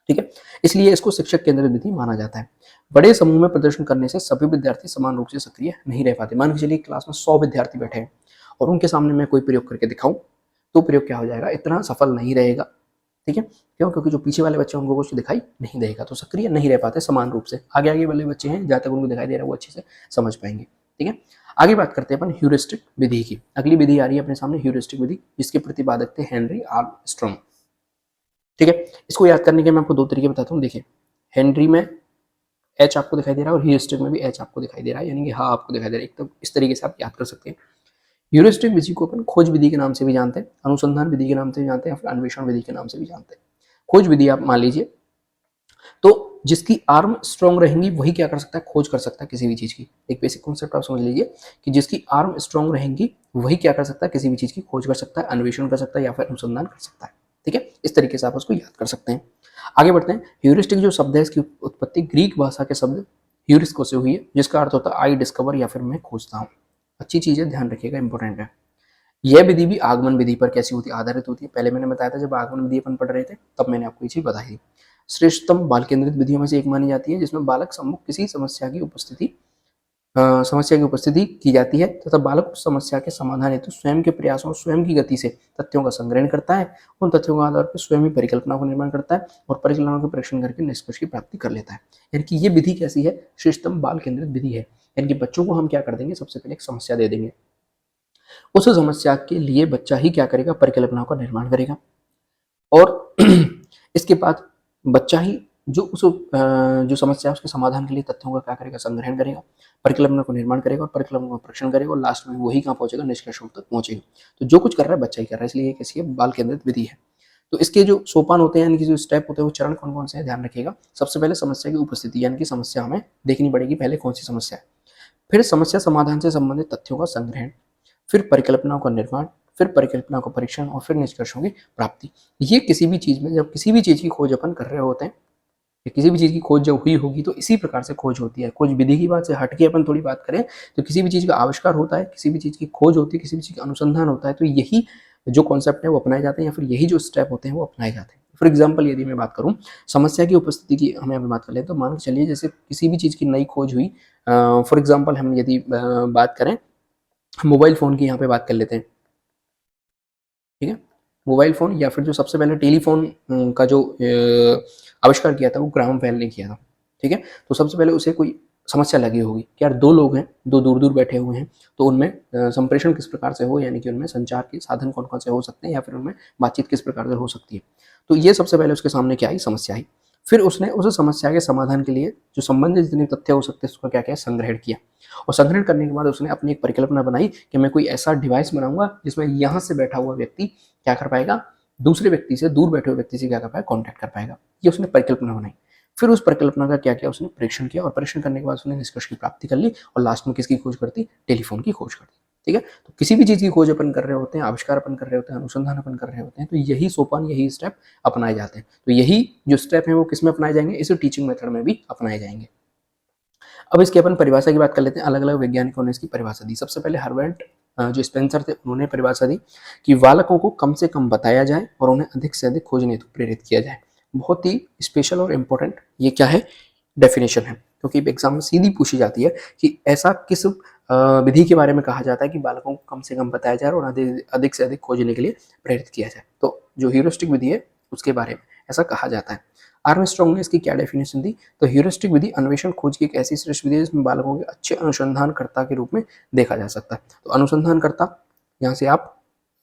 ठीक है। इसलिए इसको शिक्षक केंद्रित विधि माना जाता है। बड़े समूह में प्रदर्शन करने से सभी विद्यार्थी समान रूप से सक्रिय नहीं रह पाते। मान के चलिए क्लास में 100 विद्यार्थी बैठे हैं और उनके सामने मैं कोई प्रयोग करके दिखाऊं, तो प्रयोग क्या हो जाएगा? इतना सफल नहीं रहेगा, ठीक है। क्यों? क्योंकि जो पीछे वाले बच्चे उनको कुछ दिखाई नहीं देगा, तो सक्रिय नहीं रह पाते समान रूप से। आगे आगे वाले बच्चे हैं, जहां तक उनको दिखाई दे रहा है वो अच्छे से समझ पाएंगे, ठीक है। आगे बात करते हैं अपन ह्यूरिस्टिक विधि की। अगली विधि आ रही है अपने सामने, ह्यूरिस्टिक विधि, जिसके प्रतिपादक थे हेनरी आर्मस्ट्रॉन्ग, ठीक है। इसको याद करने के मैं आपको दो तरीके बताता हूँ। देखिए, हेनरी में एच आपको दिखाई दे रहा है और ह्यूरिस्टिक में भी एच आपको दिखाई दे रहा है, यानी कि हाँ आपको दिखाई दे रहा है। एक तो इस तरीके से आप याद कर सकते हैं। ह्यूरिस्टिक विधि को अपन खोज विधि के नाम से भी जानते हैं, अनुसंधान विधि के नाम से भी जानते हैं, या फिर अन्वेषण विधि के नाम से भी जानते हैं। खोज विधि आप मान लीजिए, तो जिसकी आर्म स्ट्रॉन्ग रहेंगी वही क्या कर सकता है? खोज कर सकता है किसी भी चीज की। एक बेसिक कॉन्सेप्ट आप समझ लीजिए कि जिसकी आर्म स्ट्रॉन्ग रहेंगी वही क्या कर सकता है? किसी भी चीज की खोज कर सकता है, अन्वेषण कर सकता है, या फिर अनुसंधान कर सकता है, ठीक है। इस तरीके से आप उसको याद कर सकते हैं। आगे बढ़ते हैं। ह्यूरिस्टिक जो शब्द है, इसकी उत्पत्ति ग्रीक भाषा के शब्द ह्यूरिस्को से हुई है, जिसका अर्थ होता है आई डिस्कवर, या फिर मैं खोजता हूँ। अच्छी चीज है, ध्यान रखिएगा, इंपॉर्टेंट है। यह विधि भी आगमन विधि पर कैसी होती है? आधारित होती है। पहले मैंने बताया था जब आगमन विधि अपन पढ़ रहे थे, तब मैंने आपको ये चीज बताई थी। श्रेष्ठतम बाल केंद्रित विधियों में से एक मानी जाती है, जिसमें बालक सम्मुख किसी समस्या की उपस्थिति की जाती है तथा बालक उस समस्या के समाधान हेतु स्वयं के प्रयासों और स्वयं की गति से तथ्यों का संग्रहण करता है। उन तथ्यों के आधार पर स्वयं ही परिकल्पना को निर्माण करता है और परिकल्पना का परीक्षण करके निष्कर्ष की प्राप्ति कर लेता है। यानी कि ये विधि कैसी है? श्रेष्ठतम बाल केंद्रित विधि है। यानी कि बच्चों को हम क्या कर देंगे? सबसे पहले एक समस्या दे देंगे, उस समस्या के लिए बच्चा ही क्या करेगा? परिकल्पना का निर्माण करेगा, और इसके बाद बच्चा ही जो समस्या है उसके समाधान के लिए तथ्यों का क्या करेगा? संग्रहण करेगा, परिकल्पना को निर्माण करेगा और परिकल्पना को परीक्षण करेगा, और लास्ट में वही कहाँ पहुंचेगा? निष्कर्षों तक पहुंचेगा। तो जो कुछ कर रहा है बच्चा ही कर रहा है, इसलिए ये कैसी है? बाल केंद्रित विधि है। तो इसके जो सोपान होते हैं, यानी कि जो स्टेप होते हैं, वो चरण कौन कौन से हैं? ध्यान रखिएगा। सबसे पहले समस्या की उपस्थिति, यानी कि समस्या हमें देखनी पड़ेगी पहले कौन सी समस्या है। फिर समस्या समाधान से संबंधित तथ्यों का संग्रहण, फिर परिकल्पना का निर्माण, फिर परिकल्पना का परीक्षण, और फिर निष्कर्षों की प्राप्ति। ये किसी भी चीज में, जब किसी भी चीज की खोज अपन कर रहे होते हैं, या किसी भी चीज की खोज जब हुई होगी, तो इसी प्रकार से खोज होती है। खोज विधि की बात से हटके अपन थोड़ी बात करें, तो किसी भी चीज का आविष्कार होता है, किसी भी चीज की खोज होती है, किसी भी चीज का अनुसंधान होता है, तो यही जो कॉन्सेप्ट है वो अपनाए जाते हैं, या फिर यही जो स्टेप होते हैं वो अपनाए जाते हैं। फॉर एग्जाम्पल यदि मैं बात करूं समस्या की उपस्थिति की, हमें अभी बात कर ले, तो मान के चलिए जैसे किसी भी चीज की नई खोज हुई, फॉर एग्जाम्पल हम यदि बात करें मोबाइल फोन की, यहाँ पे बात कर लेते हैं, ठीक है। मोबाइल फोन, या फिर जो सबसे पहले टेलीफोन का जो आविष्कार किया था वो ग्राहम बेल ने किया था, ठीक है। तो सबसे पहले उसे कोई समस्या लगी होगी कि यार दो लोग हैं, दो दूर दूर बैठे हुए हैं, तो उनमें संप्रेषण किस प्रकार से हो, यानी कि उनमें संचार के साधन कौन कौन से हो सकते हैं, या फिर उनमें बातचीत किस प्रकार से हो सकती है। तो ये सबसे पहले उसके सामने क्या आई? समस्या आई। फिर उसने उस समस्या के समाधान के लिए जो संबंधित जितने तथ्य हो सकते हैं उसका क्या किया? संग्रहण किया, और संग्रहण करने के बाद उसने अपनी एक परिकल्पना बनाई कि मैं कोई ऐसा डिवाइस बनाऊंगा जिसमें यहाँ से बैठा हुआ व्यक्ति क्या कर पाएगा? दूसरे व्यक्ति से, दूर बैठे हुए व्यक्ति से क्या कर पाएगा? कॉन्टैक्ट कर पाएगा। ये उसने परिकल्पना बनाई। फिर उस परिकल्पना का क्या किया? उसने परीक्षण किया, और परीक्षण करने के बाद उसने निष्कर्ष की प्राप्ति कर ली, और लास्ट में किसकी खोज करती? टेलीफोन की खोज करती, ठीक है। तो किसी भी चीज की खोज अपन कर रहे होते हैं, आविष्कार अपन कर रहे होते हैं, अनुसंधान अपन कर रहे होते हैं, तो यही सोपान, यही स्टेप अपनाए जाते हैं। तो यही जो स्टेप है वो किस में अपनाए जाएंगे? इस टीचिंग मेथड में भी अपनाए जाएंगे। अब इसकी अपन परिभाषा की बात कर लेते हैं। अलग अलग वैज्ञानिकों ने इसकी परिभाषा दी। सबसे पहले हर्बर्ट जो स्पेंसर थे उन्होंने परिभाषा दी कि बालकों को कम से कम बताया जाए और उन्हें अधिक से अधिक खोजने हेतु प्रेरित किया जाए। बहुत ही स्पेशल और इम्पोर्टेंट ये क्या है? डेफिनेशन है, क्योंकि एग्जाम में सीधी पूछी जाती है कि ऐसा किस विधि के बारे में कहा जाता है कि बालकों को कम से कम बताया जाए और अधिक से अधिक खोजने के लिए प्रेरित किया जाए। तो जो ह्यूरिस्टिक विधि है उसके बारे में ऐसा कहा जाता है। आर्मस्ट्रॉन्ग ने इसकी क्या डेफिनेशन दी? तो ह्यूरिस्टिक विधि अन्वेषण खोज की एक ऐसी श्रेष्ठ विधि है जिसमें बालकों के अच्छे अनुसंधानकर्ता के रूप में देखा जा सकता है। तो अनुसंधानकर्ता, यहाँ से आप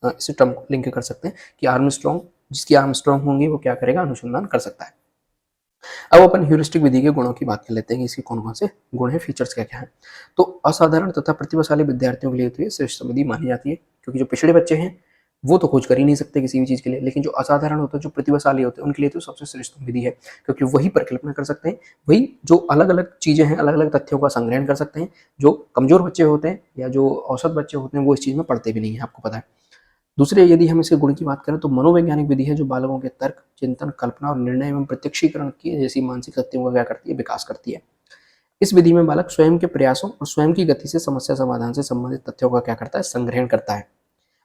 इस टर्म को लिंक कर सकते हैं कि आर्मस्ट्रॉन्ग, जिसकी आर्मस्ट्रॉन्ग होंगे वो क्या करेगा? अनुसंधान कर सकता है। अब अपन ह्यूरिस्टिक विधि के गुणों की बात कर लेते हैं कि इसके कौन कौन से गुण हैं, फीचर्स क्या क्या हैं। तो असाधारण तथा प्रतिभाशाली विद्यार्थियों के लिए तो ये श्रेष्ठ विधि मानी जाती है, क्योंकि जो पिछड़े बच्चे हैं वो तो खोज कर ही नहीं सकते किसी भी चीज़ के लिए, लेकिन जो असाधारण होते हैं, जो प्रतिभाशाली होते हैं, उनके लिए तो सबसे श्रेष्ठ विधि है, क्योंकि वही परिकल्पना कर सकते हैं, वही जो अलग अलग चीज़ें हैं, अलग अलग तथ्यों का संग्रहण कर सकते हैं। जो कमजोर बच्चे होते हैं या जो औसत बच्चे होते हैं वो इस चीज़ में पढ़ते भी नहीं है, आपको पता है। दूसरे यदि हम इसके गुण की बात करें तो मनोवैज्ञानिक विधि है, जो बालकों के तर्क, चिंतन, कल्पना और निर्णय एवं प्रत्यक्षीकरण की जैसी मानसिक शक्तियों का क्या करती है, विकास करती है। इस विधि में बालक स्वयं के प्रयासों और स्वयं की गति से समस्या समाधान से संबंधित तथ्यों का क्या करता है, संग्रहण करता है।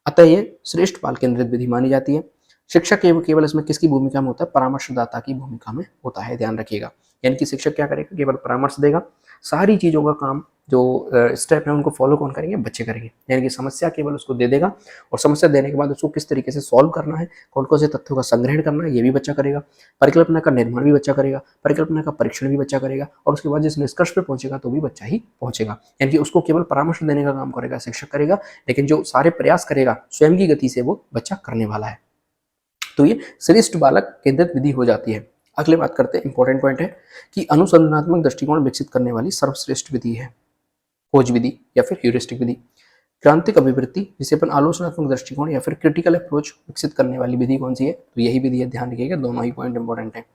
अतः ये श्रेष्ठ बाल केंद्रित विधि मानी जाती है। शिक्षक केवल इसमें किसकी भूमिका में होता है, परामर्शदाता की भूमिका में होता है, ध्यान रखिएगा। यानी कि शिक्षक क्या करेगा, केवल परामर्श देगा, सारी चीज़ों का काम जो स्टेप है उनको फॉलो कौन करेंगे, बच्चे करेंगे। यानी कि समस्या केवल उसको दे देगा, और समस्या देने के बाद उसको किस तरीके से सॉल्व करना है, कौन कौन से तथ्यों का संग्रहण करना है, ये भी बच्चा करेगा। परिकल्पना का निर्माण भी बच्चा करेगा, परिकल्पना का परीक्षण भी बच्चा करेगा, और उसके बाद जिस निष्कर्ष पे पहुंचेगा तो भी बच्चा ही पहुंचेगा। यानी कि उसको केवल परामर्श देने का काम करेगा शिक्षक करेगा, लेकिन जो सारे प्रयास करेगा स्वयं की गति से वो बच्चा करने वाला है। तो ये श्रेष्ठ बालक केंद्रित विधि हो जाती है। अगले बात करते हैं, इंपॉर्टेंट पॉइंट है कि अनुसंधानात्मक दृष्टिकोण विकसित करने वाली सर्वश्रेष्ठ विधि है खोज विधि या फिर ह्यूरिस्टिक विधि। क्रांतिक अभिवृत्ति, जिसे अपन आलोचनात्मक दृष्टिकोण या फिर क्रिटिकल अप्रोच विकसित करने वाली विधि कौन सी है, तो यही विधि है। ध्यान रखिएगा, दोनों ही पॉइंट इंपॉर्टेंट है।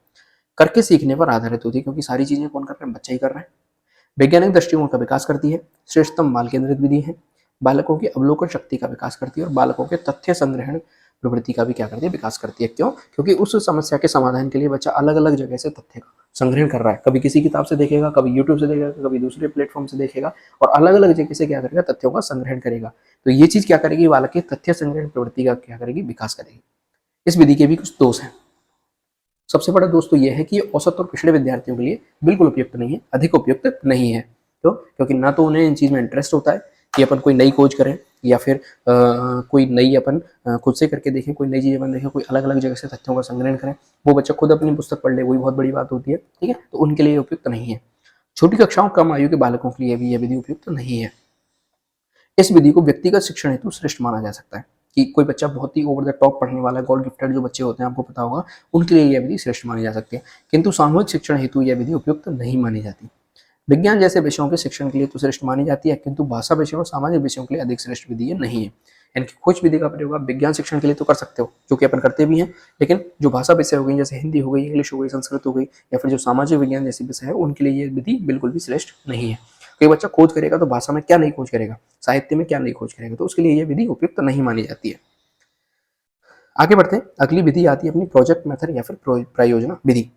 करके सीखने पर आधारित होती है, क्योंकि सारी चीजें कौन कर रहे हैं, बच्चा ही कर रहे हैं। वैज्ञानिक दृष्टिकोण का विकास करती है। श्रेष्ठतम बाल केंद्रित विधि है। बालकों की अवलोकन शक्ति का विकास करती है, और बालकों के तथ्य संग्रहण प्रवृत्ति का भी क्या करती है, विकास करती है। क्यों? क्योंकि उस समस्या के समाधान के लिए बच्चा अलग अलग जगह से तथ्य का संग्रहण कर रहा है, कभी किसी किताब से देखेगा, कभी यूट्यूब से देखेगा, कभी दूसरे प्लेटफॉर्म से देखेगा, और अलग अलग जगह से क्या करेगा, तथ्यों का संग्रहण करेगा। तो ये चीज क्या करेगी, बालक के तथ्य संग्रहण प्रवृत्ति का क्या करेगी, विकास करेगी। इस विधि के भी कुछ दोष हैं। सबसे बड़ा दोष तो यह है कि ये औसत और पिछड़े विद्यार्थियों के लिए बिल्कुल उपयुक्त नहीं है, अधिक उपयुक्त नहीं है। तो क्योंकि ना तो उन्हें इन चीज में इंटरेस्ट होता है कि अपन कोई नई खोज करें, या फिर कोई नई अपन खुद से करके देखें, कोई नई चीज अपन देखें, कोई अलग अलग जगह से तथ्यों का संग्रहण करें। वो बच्चा खुद अपनी पुस्तक पढ़ ले, वही बहुत बड़ी बात होती है, ठीक है। तो उनके लिए उपयुक्त नहीं है। छोटी कक्षाओं, कम आयु के बालकों के लिए भी यह विधि उपयुक्त नहीं है। इस विधि को व्यक्तिगत शिक्षण हेतु श्रेष्ठ माना जा सकता है, कि कोई बच्चा बहुत ही ओवर द टॉप पढ़ने वाला, गॉड गिफ्टेड जो बच्चे होते हैं, आपको पता होगा, उनके लिए यह विधि श्रेष्ठ मानी जा सकती है। किंतु सामूहिक शिक्षण हेतु यह विधि उपयुक्त नहीं मानी जाती। विज्ञान जैसे विषयों के शिक्षण के लिए तो श्रेष्ठ मानी जाती है, किंतु भाषा विषयों और सामाजिक विषयों के लिए अधिक श्रेष्ठ विधि ये नहीं है। यानी कि खोज विधि का प्रयोग आप विज्ञान शिक्षण के लिए तो कर सकते हो, जो कि अपन करते भी हैं, लेकिन जो भाषा विषय हो गई, जैसे हिंदी हो गई, इंग्लिश हो गई, संस्कृत हो गई, या फिर जो सामाजिक विज्ञान जैसे विषय है, उनके लिए ये विधि बिल्कुल भी श्रेष्ठ नहीं है। कोई बच्चा खोज करेगा तो भाषा में क्या नहीं खोज करेगा, साहित्य में क्या नहीं खोज करेगा, तो उसके लिए ये विधि उपयुक्त नहीं मानी जाती है। आगे बढ़ते हैं, अगली विधि आती है अपनी प्रोजेक्ट मेथड या फिर प्रायोजना विधि।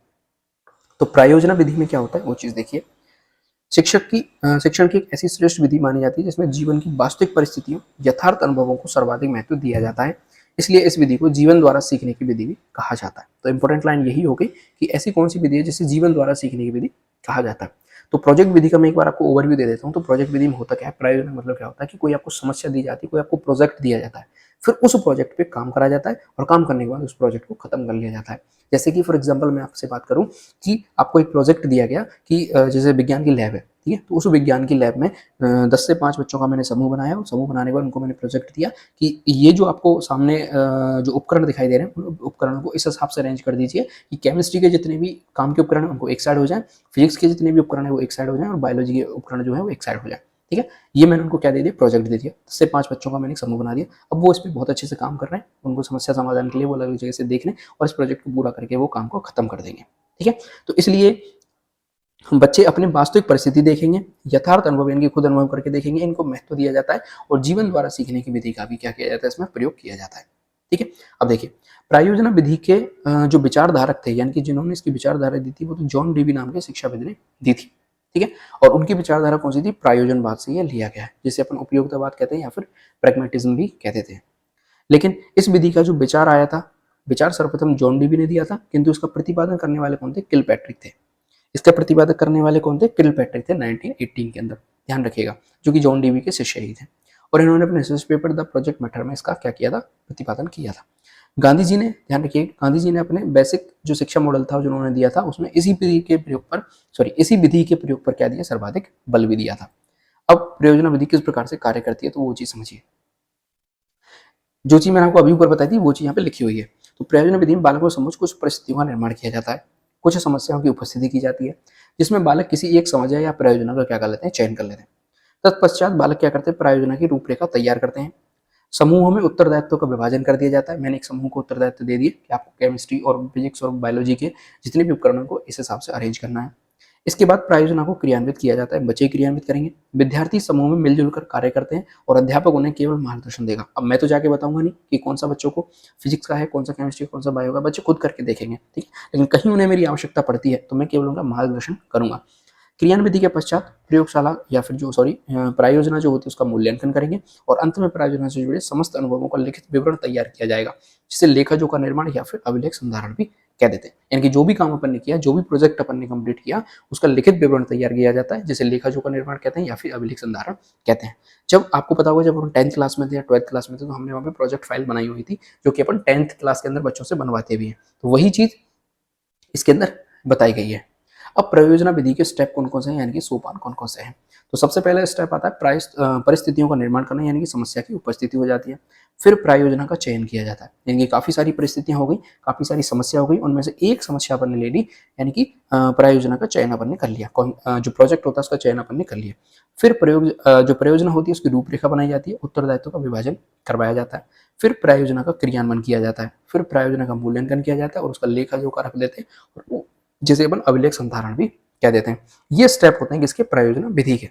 तो प्रायोजना विधि में क्या होता है वो चीज देखिए। शिक्षण की एक ऐसी श्रेष्ठ विधि मानी जाती है जिसमें जीवन की वास्तविक परिस्थितियों, यथार्थ अनुभवों को सर्वाधिक महत्व दिया जाता है। इसलिए इस विधि को जीवन द्वारा सीखने की विधि भी कहा जाता है। तो इंपॉर्टेंट लाइन यही हो गई कि ऐसी कौन सी विधि है जिसे जीवन द्वारा सीखने की विधि कहा जाता है। तो प्रोजेक्ट विधि का मैं एक बार आपको ओवरव्यू दे देता हूँ। तो प्रोजेक्ट विधि में होता क्या है, प्रायोजन मतलब क्या होता है कि कोई आपको समस्या दी जाती है, कोई आपको प्रोजेक्ट दिया जाता है, फिर उस प्रोजेक्ट पे काम करा जाता है, और काम करने के बाद उस प्रोजेक्ट को खत्म कर लिया जाता है। जैसे कि फॉर एग्जांपल मैं आपसे बात करूं कि आपको एक प्रोजेक्ट दिया गया कि जैसे विज्ञान की लैब है, ठीक है। तो उस विज्ञान की लैब में 10 से 5 बच्चों का मैंने समूह बनाया, और समूह बनाने के बाद उनको मैंने प्रोजेक्ट दिया कि ये जो आपको सामने जो उपकरण दिखाई दे रहे हैं, उन उपकरणों को इस हिसाब से अरेंज कर दीजिए कि केमिस्ट्री के जितने भी काम के उपकरण हैं उनको एक साइड हो जाए, फिजिक्स के जितने भी उपकरण है वो एक साइड हो जाए, और बायोलॉजी के उपकरण जो है वो एक साइड हो जाए, ठीक है। ये मैंने उनको क्या दे दिया, प्रोजेक्ट दे दिया। 10 से 5 बच्चों का मैंने एक समूह बना दिया। अब वो इस पर बहुत अच्छे से काम कर रहे हैं, उनको समस्या समाधान के लिए वो अलग अलग जगह से देख लें, और इस प्रोजेक्ट को पूरा करके वो काम को खत्म कर देंगे, ठीक है। तो इसलिए बच्चे अपनी वास्तविक परिस्थिति देखेंगे, यथार्थ अनुभव इनके खुद अनुभव करके देखेंगे, इनको महत्व दिया जाता है, और जीवन द्वारा सीखने की विधि का भी क्या किया जाता है, इसमें प्रयोग किया जाता है, ठीक है। अब देखिए, प्रायोजना विधि के जो विचारधारक थे, यानी कि जिन्होंने इसकी विचारधारा दी थी, वो तो जॉन डीवी नाम के शिक्षाविद ने दी थी, ठीक है। और उनकी विचारधारा कौन सी थी, प्रायोजनवाद से ये लिया गया है, जिसे अपन उपयोगितावाद कहते हैं या फिर प्रैग्मेटिज्म भी कहते थे। लेकिन इस विधि का जो विचार आया था, विचार सर्वप्रथम जॉन डीवी ने दिया था, किंतु इसका प्रतिपादन करने वाले कौन थे, किलपैट्रिक थे। इसका प्रतिपादक करने वाले कौन थे, किलपैट्रिक थे 1918 के अंदर, ध्यान रखिएगा, जो कि जॉन डीवी के शिष्य ही थे। और इन्होंने अपने research paper the project matter में इसका क्या किया था, प्रतिपादन किया था। गांधी जी ने, ध्यान रखिए, गांधी जी ने अपने बेसिक जो शिक्षा मॉडल था जो उन्होंने दिया था, उसमें इसी विधि के प्रयोग पर, इसी विधि के प्रयोग पर क्या दिया, सर्वाधिक बल भी दिया था। अब प्रयोजना विधि किस प्रकार से कार्य करती है, तो वो चीज समझिए। जो चीज मैंने आपको अभी ऊपर बताई थी वो चीज यहाँ पे लिखी हुई है। तो प्रयोजना विधि में बालकों को समझ कुछ परिस्थितियों का निर्माण किया जाता है, कुछ समस्याओं की उपस्थिति की जाती है जिसमें बालक किसी एक समस्या या प्रयोजना का क्या कर लेते हैं, चयन कर लेते हैं। तत्पश्चात बालक क्या करते हैं, प्रयोजना की रूपरेखा तैयार करते हैं। समूहों में उत्तरदायित्व का विभाजन कर दिया जाता है। मैंने एक समूह को उत्तरदायित्व दे दिए कि आपको केमिस्ट्री और फिजिक्स और बायोलॉजी के जितने भी उपकरणों को इस हिसाब से अरेंज करना है। इसके बाद प्रायोजना को क्रियान्वित किया जाता है, बच्चे क्रियान्वित करेंगे। विद्यार्थी समूह में मिलजुल कर कार्य करते हैं और अध्यापक उन्हें केवल मार्गदर्शन देगा। अब मैं तो जाके बताऊंगा नहीं कि कौन सा बच्चों को फिजिक्स का है, कौन सा केमिस्ट्री, कौन सा बायो का, बच्चे खुद करके देखेंगे, ठीक है। लेकिन कहीं उन्हें मेरी आवश्यकता पड़ती है तो मैं केवल उनका मार्गदर्शन करूंगा। क्रियान्विधि के पश्चात प्रयोगशाला या फिर जो प्रायोजना जो होती है उसका मूल्यांकन करेंगे और अंत में प्रायोजना से जुड़े समस्त अनुभवों का लिखित विवरण तैयार किया जाएगा, जिसे लेखा जोखा निर्माण या फिर अभिलेख संधारण भी कह देते हैं। यानी कि जो भी काम अपन ने किया, जो भी प्रोजेक्ट अपन ने कंप्लीट किया, उसका लिखित विवरण तैयार किया जाता है, जिसे लेखा जोखा निर्माण कहते हैं या फिर अभिलेख संधारण कहते हैं। जब आपको पता होगा, जब हम 10th क्लास में थे या 12th क्लास में थे, तो हमने वहाँ पे प्रोजेक्ट फाइल बनाई हुई थी, जो कि अपन 10th क्लास के अंदर बच्चों से बनवाते भी हैं। तो वही चीज इसके अंदर बताई गई है। अब प्रयोजना विधि के स्टेप कौन कौन से हैं, यानी कि सोपान कौन कौन से हैं। तो सबसे पहले स्टेप आता है परिस्थितियों का निर्माण करना, यानी कि समस्या की उपस्थिति हो जाती है। फिर प्रायोजना का चयन किया जाता है, यानी कि काफी सारी परिस्थितियां हो गई, काफी सारी समस्या हो गई, उनमें से एक समस्या अपन ने ले ली, यानी कि प्रायोजना का चयन अपन ने कर लिया, जो प्रोजेक्ट होता है उसका चयन अपन ने कर लिया। फिर जो प्रयोजना होती है उसकी रूपरेखा बनाई जाती है, उत्तरदायित्व का विभाजन करवाया जाता है। फिर प्रायोजना का क्रियान्वयन किया जाता है, फिर प्रायोजना का मूल्यांकन किया जाता है और उसका लेखा जोखा रख देते हैं, और वो जिसे अपन अभिलेख संधारण भी कह देते हैं। ये स्टेप होते हैं किसके, प्रयोजना विधि के।